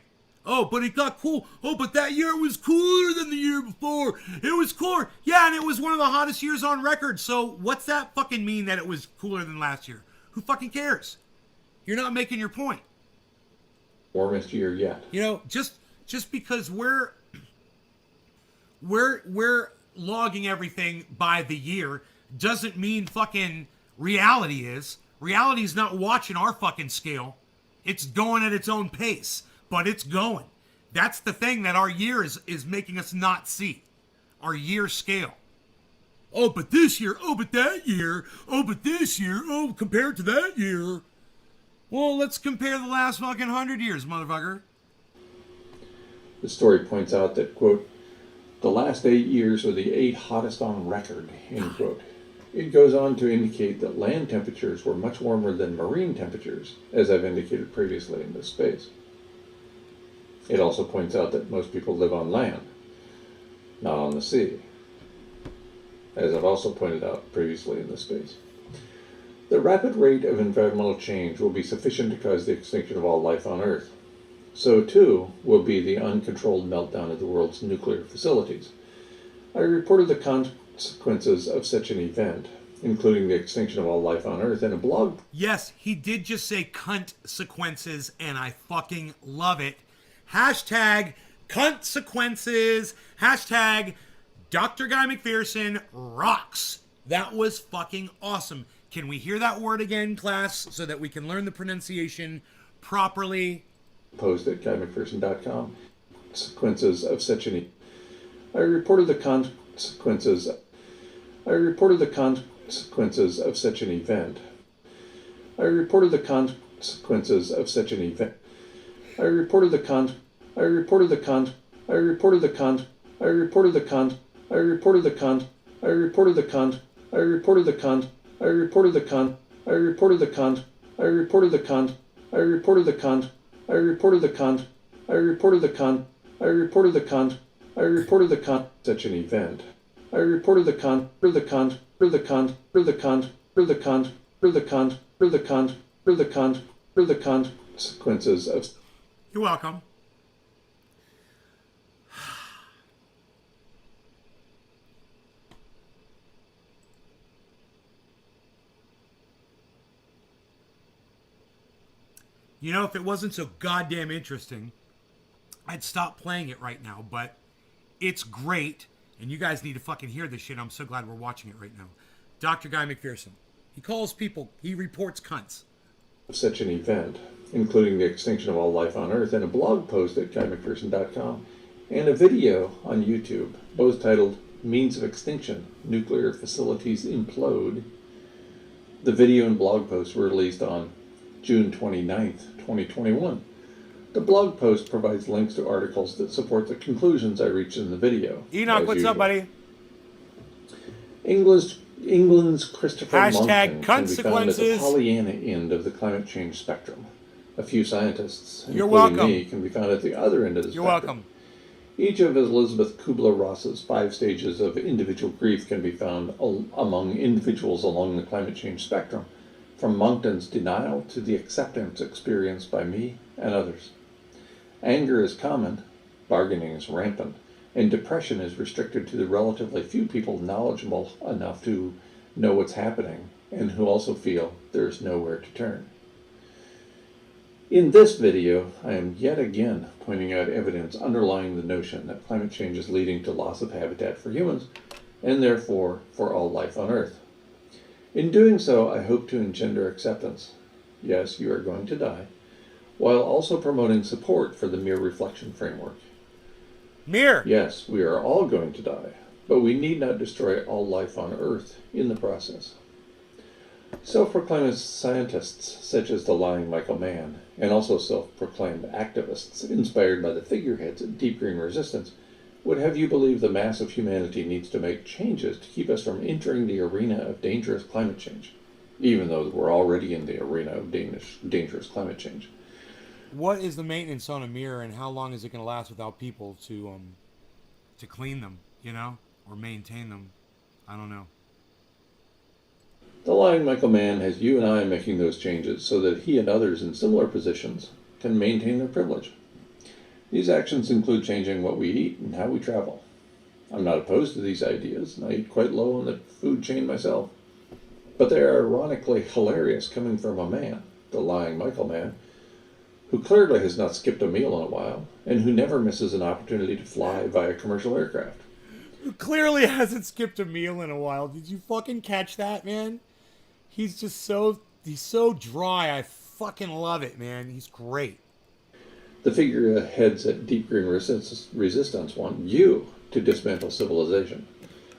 Oh, but it got cool. Oh, but that year it was cooler than the year before. It was cooler. Yeah, and it was one of the hottest years on record. So what's that fucking mean that it was cooler than last year? Who fucking cares? You're not making your point. Warmest year yet. You know, just because we're logging everything by the year doesn't mean fucking reality is. Reality's not watching our fucking scale. It's going at its own pace. But it's going. That's the thing that our year is making us not see. Our year scale. Oh, but this year. Oh, but that year. Oh, but this year. Oh, compared to that year. Well, let's compare the last fucking 100 years, motherfucker. The story points out that, quote, the last 8 years are the 8 hottest on record, end quote. It goes on to indicate that land temperatures were much warmer than marine temperatures, as I've indicated previously in this space. It also points out that most people live on land, not on the sea, as I've also pointed out previously in this space. The rapid rate of environmental change will be sufficient to cause the extinction of all life on Earth. So too will be the uncontrolled meltdown of the world's nuclear facilities. I reported the consequences of such an event, including the extinction of all life on Earth, in a blog. Yes, he did just say consequences, and I fucking love it. Hashtag consequences. Hashtag Dr. Guy McPherson rocks. That was fucking awesome. Can we hear that word again, class, so that we can learn the pronunciation properly? Post at guymcpherson.com. Consequences of such an. I reported the consequences. I reported the consequences of such an event. I reported the consequences of such an event. I reported the con. I reported the con. I reported the con. I reported the con. I reported the con. I reported the con. I reported the con. I reported the con. I reported the con. I reported the con. I reported the con. I reported the con. I reported the con. I reported the con. I reported the con. Such an event. I reported the con. For the con. For the con. For the con. For the con. For the con. For the con. For the con. For the consequences of. You're welcome. You know, if it wasn't so goddamn interesting, I'd stop playing it right now, but it's great, and you guys need to fucking hear this shit. I'm so glad we're watching it right now. Dr. Guy McPherson. He calls people, he reports cunts. Such an event, including the extinction of all life on Earth, in a blog post at guymcpherson.com, and a video on YouTube, both titled Means of Extinction, Nuclear Facilities Implode. The video and blog posts were released on June 29th, 2021. The blog post provides links to articles that support the conclusions I reached in the video. Enoch, what's up, buddy? England's Christopher Hashtag Monckton can be found at the consequences. Pollyanna end of the climate change spectrum. A few scientists, You're including welcome. me, can be found at the other end of the You're spectrum. welcome. Each of Elizabeth Kubler-Ross's 5 stages of individual grief can be found among individuals along the climate change spectrum, from Monckton's denial to the acceptance experienced by me and others. Anger is common, bargaining is rampant, and depression is restricted to the relatively few people knowledgeable enough to know what's happening and who also feel there is nowhere to turn. In this video, I am yet again pointing out evidence underlying the notion that climate change is leading to loss of habitat for humans, and therefore for all life on Earth. In doing so, I hope to engender acceptance. Yes, you are going to die, while also promoting support for the mere reflection framework. Mirror. Yes, we are all going to die, but we need not destroy all life on Earth in the process. Self-proclaimed scientists, such as the lying Michael Mann, and also self-proclaimed activists inspired by the figureheads at Deep Green Resistance, would have you believe the mass of humanity needs to make changes to keep us from entering the arena of dangerous climate change, even though we're already in the arena of dangerous climate change. What is the maintenance on a mirror, and how long is it going to last without people to clean them, you know, or maintain them? I don't know. The lying Michael Mann has you and I making those changes so that he and others in similar positions can maintain their privilege. These actions include changing what we eat and how we travel. I'm not opposed to these ideas, and I eat quite low on the food chain myself. But they are ironically hilarious coming from a man, the lying Michael man, who clearly has not skipped a meal in a while, and who never misses an opportunity to fly via commercial aircraft. Who clearly hasn't skipped a meal in a while. Did you fucking catch that, man? He's so dry. I fucking love it, man. He's great. The figureheads at Deep Green Resistance want you to dismantle civilization,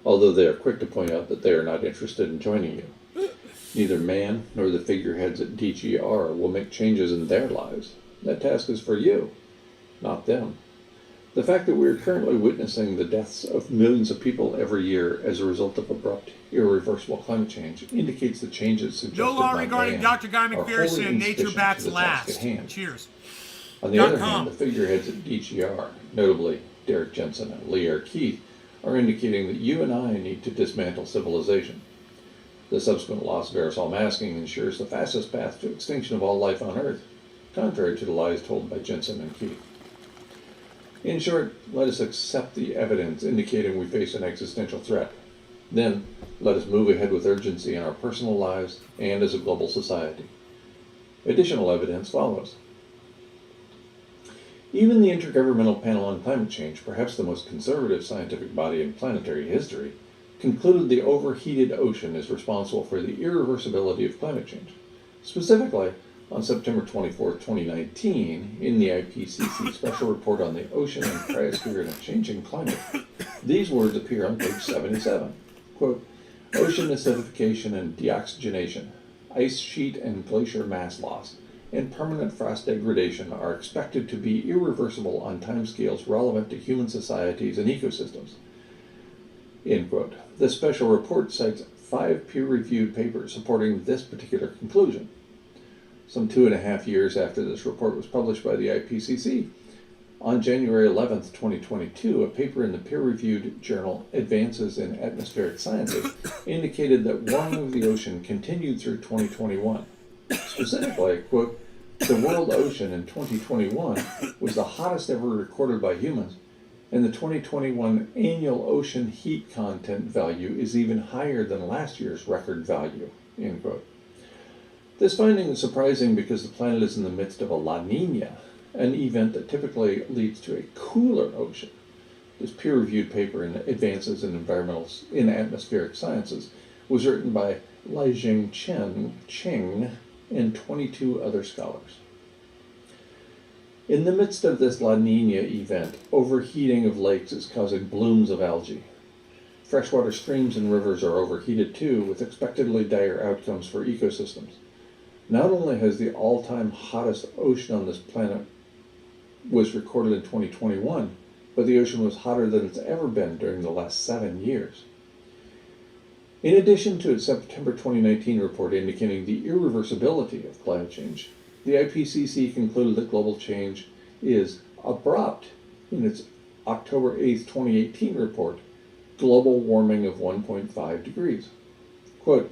although they are quick to point out that they are not interested in joining you. Neither man nor the figureheads at DGR will make changes in their lives. That task is for you, not them. The fact that we are currently witnessing the deaths of millions of people every year as a result of abrupt, irreversible climate change indicates the changes suggested No law by regarding man Dr. Guy are wholly McPherson. Nature insufficient bats to the task at last. hand. Cheers. On the other hand, the figureheads at DGR, notably Derek Jensen and Lee R. Keith, are indicating that you and I need to dismantle civilization. The subsequent loss of aerosol masking ensures the fastest path to extinction of all life on Earth, contrary to the lies told by Jensen and Keith. In short, let us accept the evidence indicating we face an existential threat. Then, let us move ahead with urgency in our personal lives and as a global society. Additional evidence follows. Even the Intergovernmental Panel on Climate Change, perhaps the most conservative scientific body in planetary history, concluded the overheated ocean is responsible for the irreversibility of climate change. Specifically, on September 24, 2019, in the IPCC Special Report on the Ocean and Cryosphere in a Changing Climate, these words appear on page 77. Quote, ocean acidification and deoxygenation, ice sheet and glacier mass loss, and permanent frost degradation are expected to be irreversible on timescales relevant to human societies and ecosystems. End quote. The special report cites 5 peer-reviewed papers supporting this particular conclusion. Some 2.5 years after this report was published by the IPCC, on January 11, 2022, a paper in the peer-reviewed journal Advances in Atmospheric Sciences indicated that warming of the ocean continued through 2021. Specifically, quote, the world ocean in 2021 was the hottest ever recorded by humans, and the 2021 annual ocean heat content value is even higher than last year's record value, end quote. This finding is surprising because the planet is in the midst of a La Nina, an event that typically leads to a cooler ocean. This peer-reviewed paper in Advances in Atmospheric Sciences was written by Lijiang Cheng and 22 other scholars. In the midst of this La Nina event, overheating of lakes is causing blooms of algae. Freshwater streams and rivers are overheated too, with expectedly dire outcomes for ecosystems. Not only has the all-time hottest ocean on this planet was recorded in 2021, but the ocean was hotter than it's ever been during the last 7 years. In addition to its September 2019 report indicating the irreversibility of climate change, the IPCC concluded that global change is abrupt in its October 8, 2018 report, Global Warming of 1.5 degrees. Quote,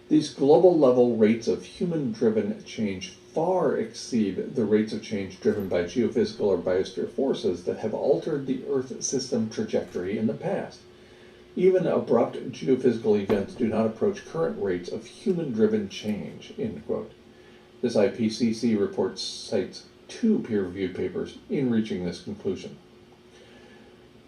these global level rates of human-driven change far exceed the rates of change driven by geophysical or biosphere forces that have altered the Earth system trajectory in the past. Even abrupt geophysical events do not approach current rates of human-driven change, end quote. This IPCC report cites 2 peer-reviewed papers in reaching this conclusion.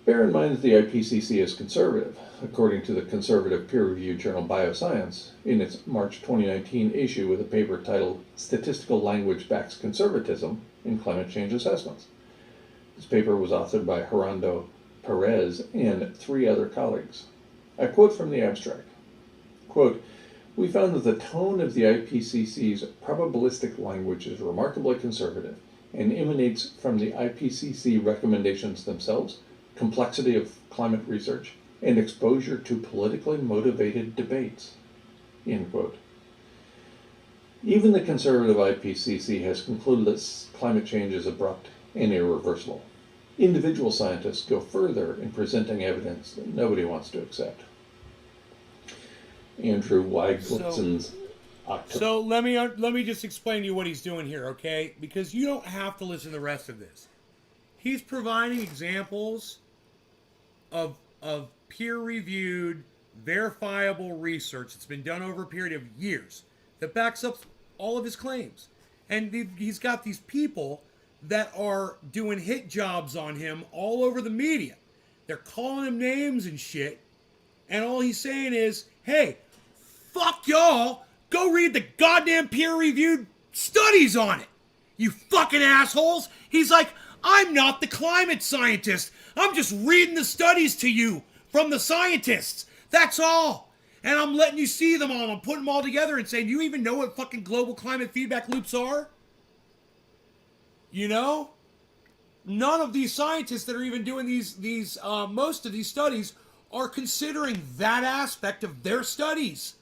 Bear in mind that the IPCC is conservative. According to the conservative peer-reviewed journal Bioscience, in its March 2019 issue with a paper titled Statistical Language Backs Conservatism in Climate Change Assessments. This paper was authored by Gerardo Perez and 3 other colleagues. I quote from the abstract. Quote, we found that the tone of the IPCC's probabilistic language is remarkably conservative and emanates from the IPCC recommendations themselves, complexity of climate research, and exposure to politically motivated debates, end quote. Even the conservative IPCC has concluded that climate change is abrupt and irreversible. Individual scientists go further in presenting evidence that nobody wants to accept. Andrew Weiglitzen's October. So let me just explain to you what he's doing here, okay? Because you don't have to listen to the rest of this. He's providing examples of peer-reviewed, verifiable research that's been done over a period of years that backs up all of his claims. And he's got these people that are doing hit jobs on him all over the media. They're calling him names and shit. And all he's saying is, hey, fuck y'all. Go read the goddamn peer-reviewed studies on it. You fucking assholes. He's like, I'm not the climate scientist. I'm just reading the studies to you from the scientists. That's all. And I'm letting you see them all. I'm putting them all together and saying, you even know what fucking global climate feedback loops are? You know? None of these scientists that are even doing most of these studies are considering that aspect of their studies.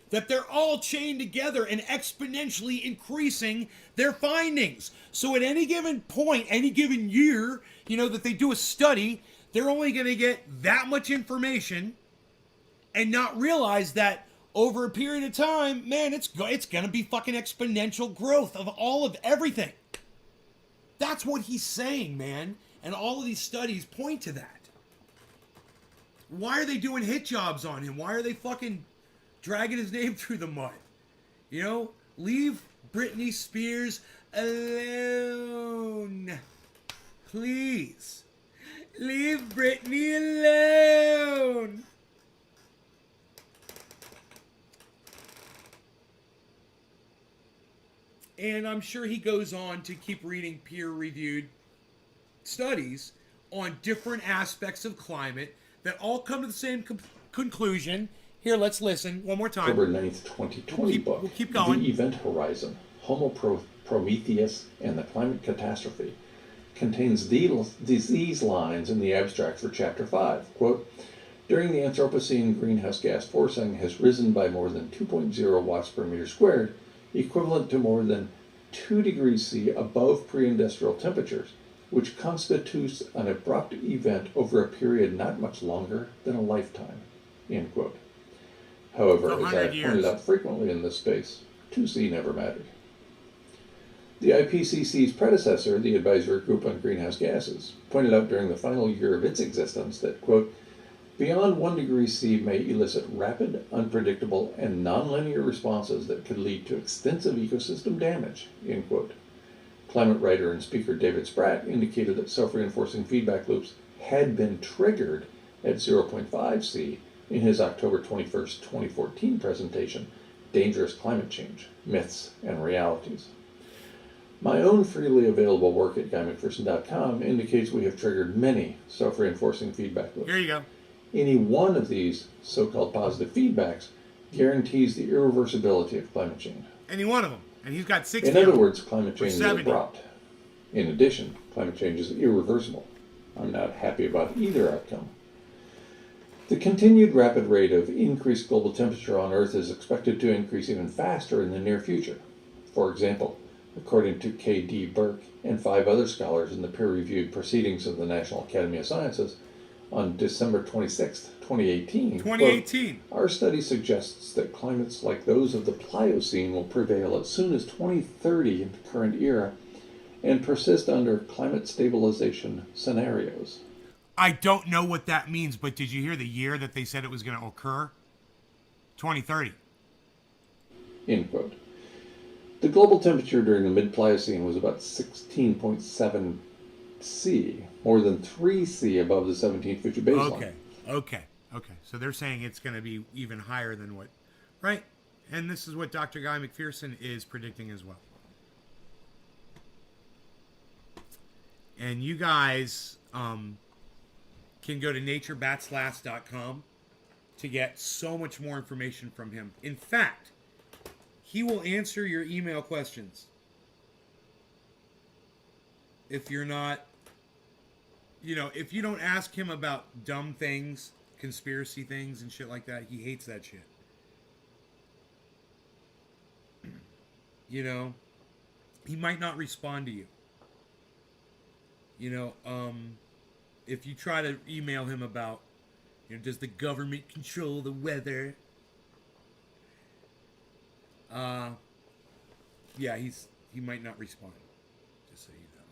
That they're all chained together and exponentially increasing their findings. So at any given point, any given year, that they do a study, they're only going to get that much information and not realize that over a period of time, man, it's going to be fucking exponential growth of all of everything. That's what he's saying, man. And all of these studies point to that. Why are they doing hit jobs on him? Why are they fucking dragging his name through the mud? Leave Britney Spears alone. Please. Leave Britney alone. And I'm sure he goes on to keep reading peer-reviewed studies on different aspects of climate that all come to the same conclusion. Here, let's listen one more time. October 9th, 2020 book. We'll keep going. The Event Horizon, Homo Prometheus and the Climate Catastrophe, contains these lines in the abstract for Chapter 5. Quote, during the Anthropocene, greenhouse gas forcing has risen by more than 2.0 watts per meter squared, equivalent to more than 2 degrees C above pre-industrial temperatures, which constitutes an abrupt event over a period not much longer than a lifetime. End quote. However, as I have pointed out frequently in this space, 2C never mattered. The IPCC's predecessor, the Advisory Group on Greenhouse Gases, pointed out during the final year of its existence that, quote, beyond 1 degree C may elicit rapid, unpredictable, and nonlinear responses that could lead to extensive ecosystem damage, end quote. Climate writer and speaker David Spratt indicated that self-reinforcing feedback loops had been triggered at 0.5 C in his October 21st, 2014 presentation, Dangerous Climate Change, Myths and Realities. My own freely available work at GuyMcPherson.com indicates we have triggered many self-reinforcing feedback loops. Here you go. Any one of these so-called positive feedbacks guarantees the irreversibility of climate change. Any one of them. And he's got 60. In other words, climate change is abrupt. In addition, climate change is irreversible. I'm not happy about either outcome. The continued rapid rate of increased global temperature on Earth is expected to increase even faster in the near future. For example, according to K.D. Burke and 5 other scholars in the peer-reviewed Proceedings of the National Academy of Sciences, on December 26, 2018, quote, our study suggests that climates like those of the Pliocene will prevail as soon as 2030 in the current era and persist under climate stabilization scenarios. I don't know what that means, but did you hear the year that they said it was going to occur? 2030. End quote. The global temperature during the mid-Pliocene was about 16.7 C, more than 3 C above the 1750 baseline. Okay. So they're saying it's going to be even higher than what, right? And this is what Dr. Guy McPherson is predicting as well. And you guys can go to naturebatslast.com to get so much more information from him. In fact, he will answer your email questions. If you're not, if you don't ask him about dumb things, conspiracy things and shit like that, he hates that shit. He might not respond to you. If you try to email him about, does the government control the weather? He might not respond. Just so you know,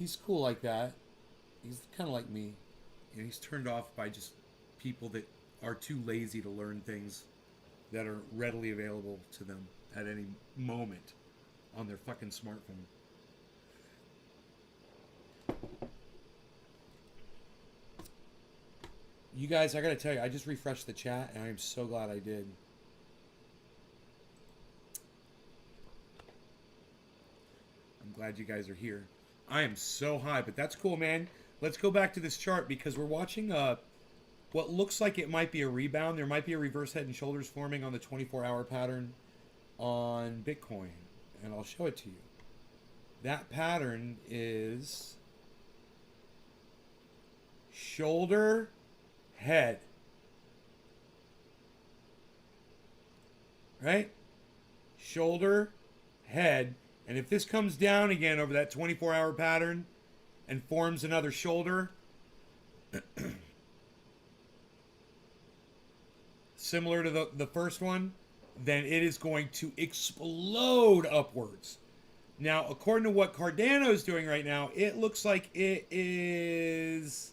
He's cool like that. He's kind of like me. And he's turned off by just people that are too lazy to learn things that are readily available to them at any moment on their fucking smartphone. You guys, I gotta tell you, I just refreshed the chat and I'm so glad I did. I'm glad you guys are here. I am so high, but that's cool, man. Let's go back to this chart because we're watching what looks like it might be a rebound. There might be a reverse head and shoulders forming on the 24-hour pattern on Bitcoin, and I'll show it to you. That pattern is shoulder, head. Right? Shoulder, head. And if this comes down again over that 24-hour pattern and forms another shoulder, similar to the first one, then it is going to explode upwards. Now, according to what Cardano is doing right now, it looks like it is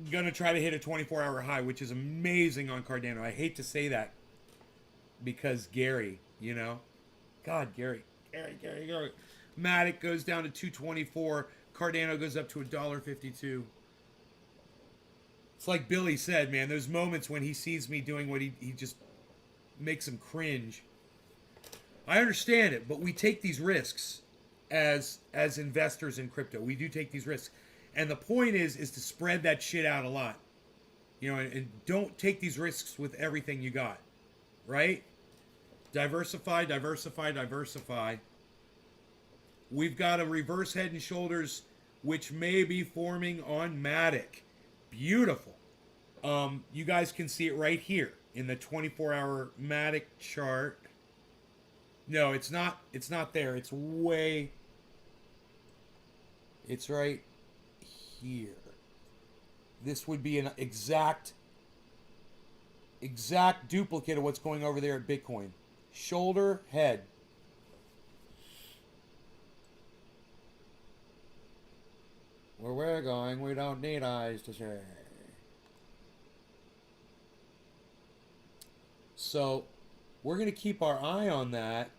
going to try to hit a 24-hour high, which is amazing on Cardano. I hate to say that because Gary, you know. God, Gary. Matic goes down to 224. Cardano goes up to $1.52. It's like Billy said, man, those moments when he sees me doing what he just makes him cringe. I understand it, but we take these risks as investors in crypto. We do take these risks. And the point is to spread that shit out a lot. You know, and don't take these risks with everything you got. Right? Diversify, diversify, diversify. We've got a reverse head and shoulders, which may be forming on Matic. Beautiful. You guys can see it right here in the 24-hour Matic chart. No, it's not there. It's way... It's right here. This would be an exact duplicate of what's going over there at Bitcoin. Shoulder, head. Where we're going, we don't need eyes to see. So, we're going to keep our eye on that.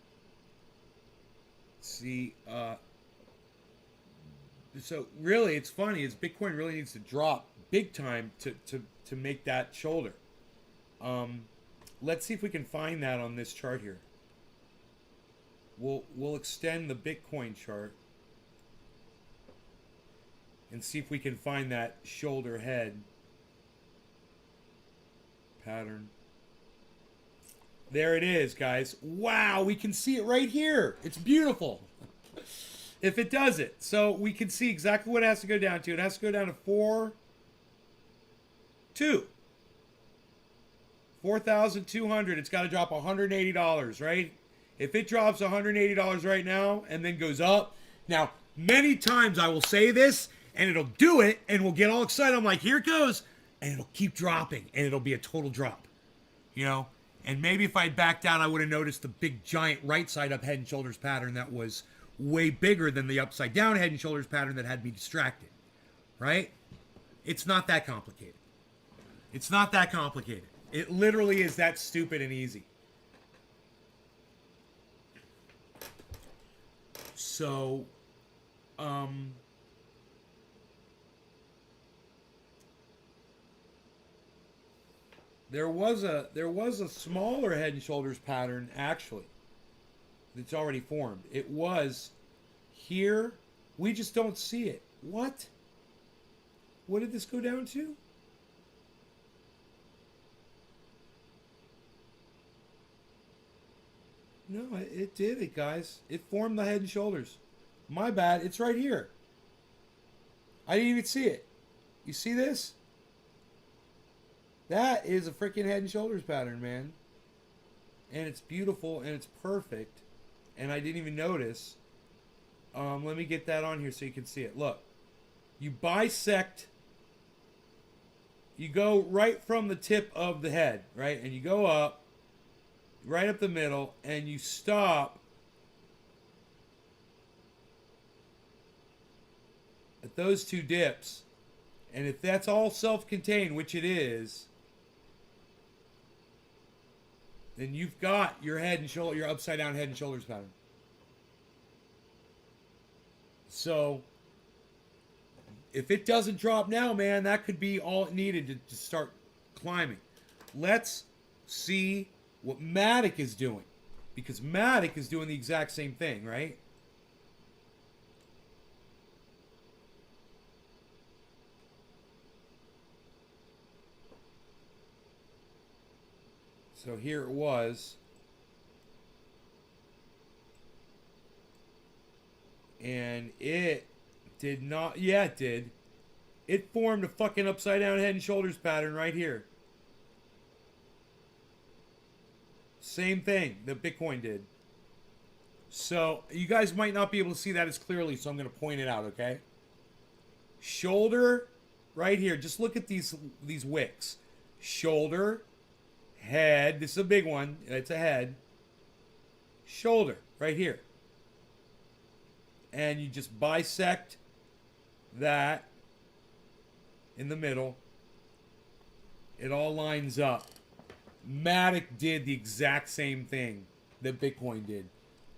See, so really, it's funny, is Bitcoin really needs to drop big time to make that shoulder. Let's see if we can find that on this chart here. We'll extend the Bitcoin chart and see if we can find that shoulder head pattern. There it is, guys. Wow, we can see it right here. It's beautiful. If it does it. So we can see exactly what it has to go down to. It has to go down to 4,200. It's got to drop $180, right? If it drops $180 right now and then goes up. Now, many times I will say this and it'll do it and we'll get all excited. I'm like, here it goes. And it'll keep dropping and it'll be a total drop. You know? And maybe if I'd backed down, I would have noticed the big giant right side up head and shoulders pattern that was way bigger than the upside down head and shoulders pattern that had me distracted. Right? It's not that complicated. It's not that complicated. It literally is that stupid and easy. So, there was a smaller head and shoulders pattern actually that's already formed. It was here. We just don't see it. What? What did this go down to? No, it did it, guys. It formed the head and shoulders. My bad. It's right here. I didn't even see it. You see this? That is a freaking head and shoulders pattern, man. And it's beautiful and it's perfect. And I didn't even notice. Let me get that on here so you can see it. Look. You bisect. You go right from the tip of the head, right? And you go up. Right up the middle. And you stop at those two dips, and if that's all self-contained, which it is, then you've got your head and shoulder, your upside down head and shoulders pattern. So if it doesn't drop now, man, that could be all it needed to start climbing. Let's see what Matic is doing, because Matic is doing the exact same thing, right? So here it was. And it did not, yeah, it did. It formed a fucking upside down head and shoulders pattern right here. Same thing that Bitcoin did. So you guys might not be able to see that as clearly, so I'm going to point it out, okay? Shoulder right here. Just look at these wicks. Shoulder, head. This is a big one. It's a head. Shoulder right here. And you just bisect that in the middle. It all lines up. Matic did the exact same thing that Bitcoin did.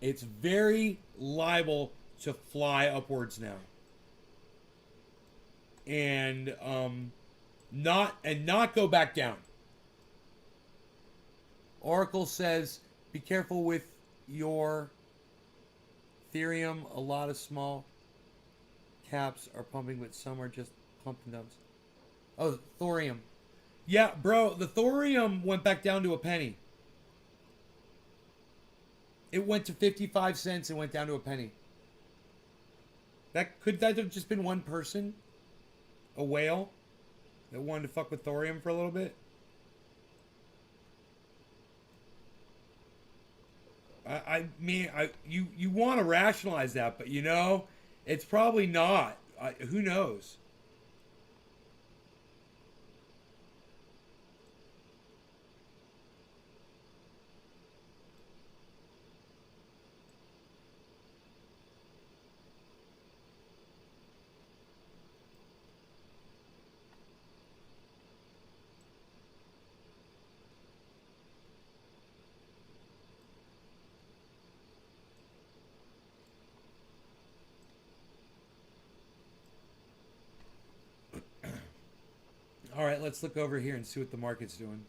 It's very liable to fly upwards now. And not go back down. Oracle says, be careful with your Ethereum. A lot of small caps are pumping, but some are just pumping dumps. Oh, thorium. Yeah, bro, the thorium went back down to a penny. It went to 55 cents and went down to a penny. Could that have just been one person? A whale that wanted to fuck with thorium for a little bit? I mean, you want to rationalize that, but you know, it's probably not. Who knows? All right, let's look over here and see what the market's doing.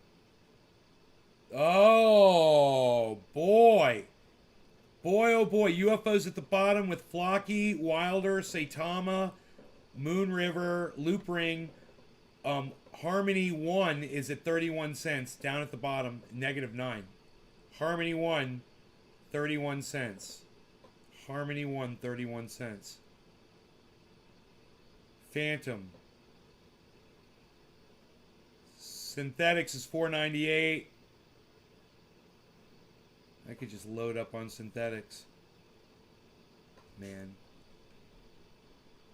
Oh, boy. Boy, oh boy. UFOs at the bottom with Flocky, Wilder, Saitama, Moon River, Loop Ring. Harmony 1 is at 31 cents. Down at the bottom, -9. Harmony 1, 31 cents. Harmony 1, 31 cents. Phantom. Synthetics is $4.98. I could just load up on synthetics. Man.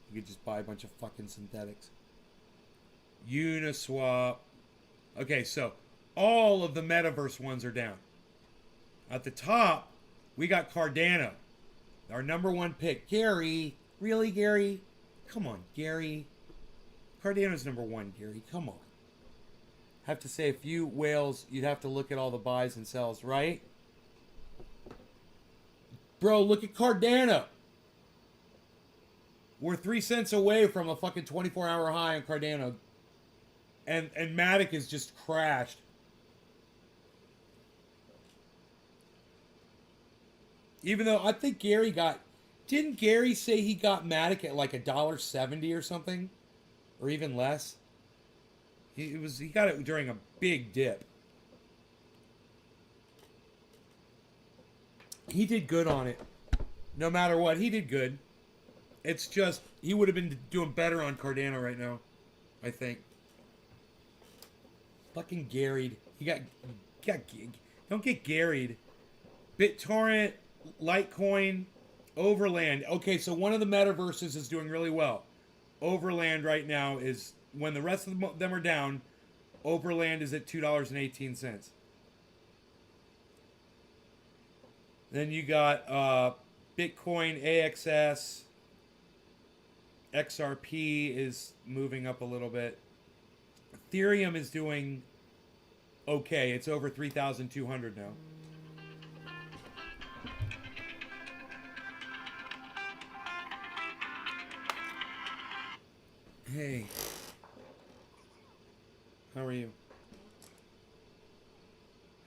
You could just buy a bunch of fucking synthetics. Uniswap. Okay, so all of the metaverse ones are down. At the top, we got Cardano. Our #1 pick. Gary. Really, Gary? Come on, Gary. Cardano's #1, Gary. Come on. Have to say a few whales, you'd have to look at all the buys and sells, right? Bro, look at Cardano. We're 3 cents away from a fucking 24-hour high on Cardano. And Matic is just crashed. Even though I think Gary got... Didn't Gary say he got Matic at like $1.70 or something? Or even less? He got it during a big dip. He did good on it. No matter what, he did good. It's just, he would have been doing better on Cardano right now, I think. Fucking Gary'd. Don't get Gary'd. BitTorrent, Litecoin, Overland. Okay, so one of the metaverses is doing really well. Overland right now is, when the rest of them are down, Overland is at $2.18. Then you got Bitcoin, AXS, XRP is moving up a little bit. Ethereum is doing okay. It's over 3,200 now. Hey, how are you?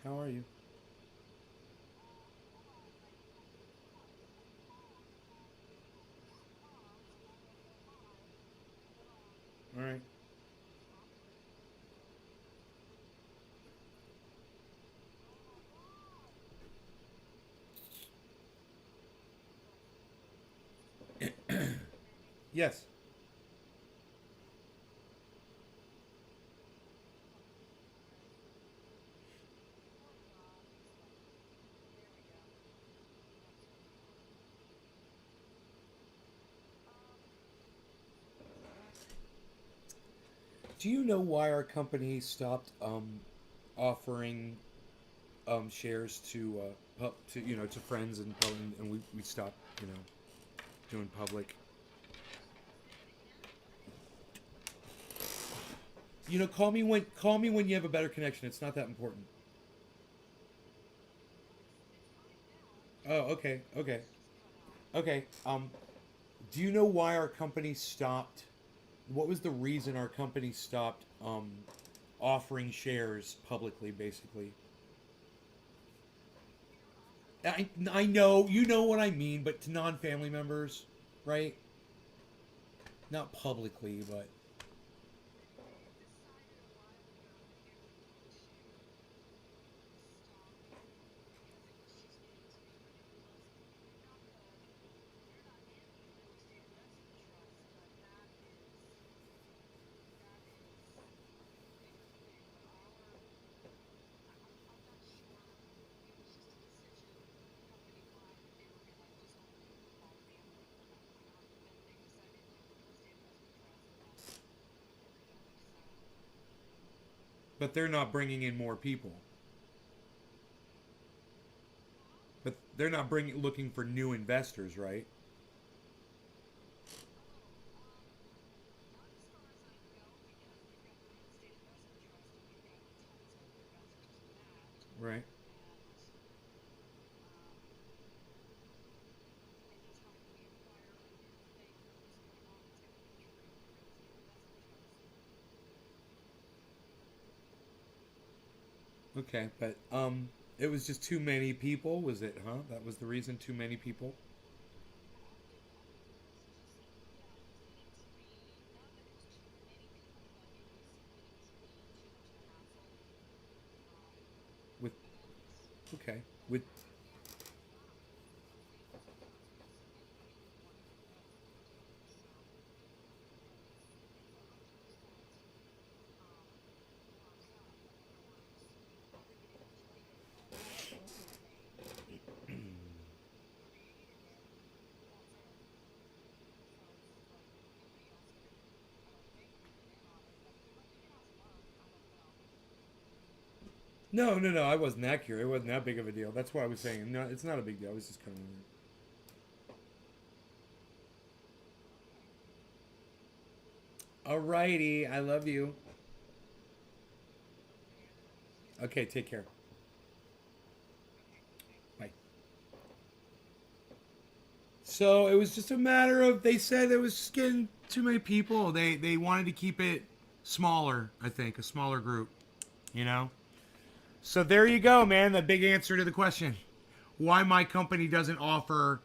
How are you? All right. Yes. Do you know why our company stopped offering shares to to friends and we stopped doing public. Call me when you have a better connection. It's not that important. Oh, okay, okay, okay. Do you know why our company stopped? What was the reason our company stopped offering shares publicly? Basically, I know you know what I mean, but to non-family members, right? Not publicly, but they're not bringing in more people. But they're not bringing looking for new investors, right? Right. Okay, but it was just too many people, was it? Huh? That was the reason. Too many people with okay with no, no, no. I wasn't that curious. It wasn't that big of a deal. That's why I was saying no. It's not a big deal. I was just kind of wondering. Alrighty, I love you. Okay, take care. Bye. So it was just a matter of they said it was just getting too many people. They wanted to keep it smaller. I think a smaller group. You know. So there you go, man. The big answer to the question: why my company doesn't offer,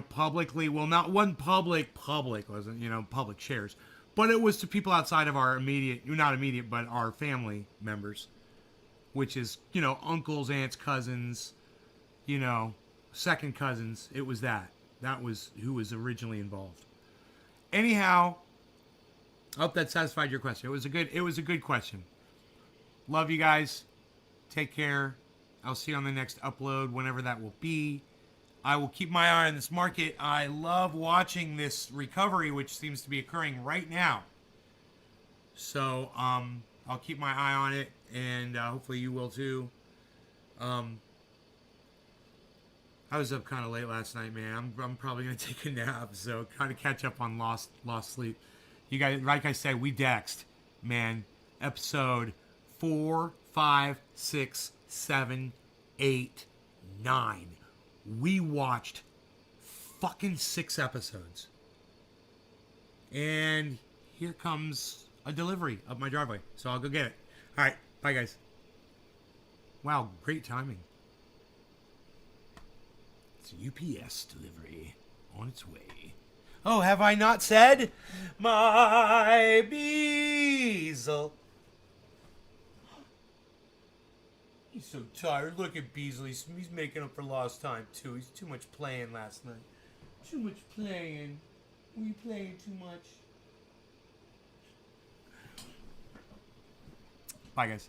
publicly. Well, not one public wasn't, public shares, but it was to people outside of our immediate, not immediate, but our family members, which is, uncles, aunts, cousins, you know, second cousins. It was that. That was who was originally involved. Anyhow, I hope that satisfied your question. It was a good question. Love you guys. Take care. I'll see you on the next upload, whenever that will be. I will keep my eye on this market. I love watching this recovery, which seems to be occurring right now. So I'll keep my eye on it, and hopefully you will too. Um, I was up kind of late last night, man. I'm probably gonna take a nap, so kind of catch up on lost sleep. You guys, like I said, we dexed, man. Episode 4, 5, 6, 7, 8, 9. We watched fucking 6 episodes, and here comes a delivery up my driveway. So I'll go get it. All right, bye guys. Wow, great timing. It's a UPS delivery on its way. Oh, have I not said? My Beazle. He's so tired. Look at Beasley. He's making up for lost time, too. He's too much playing last night. Too much playing. Were you playing too much? Bye, guys.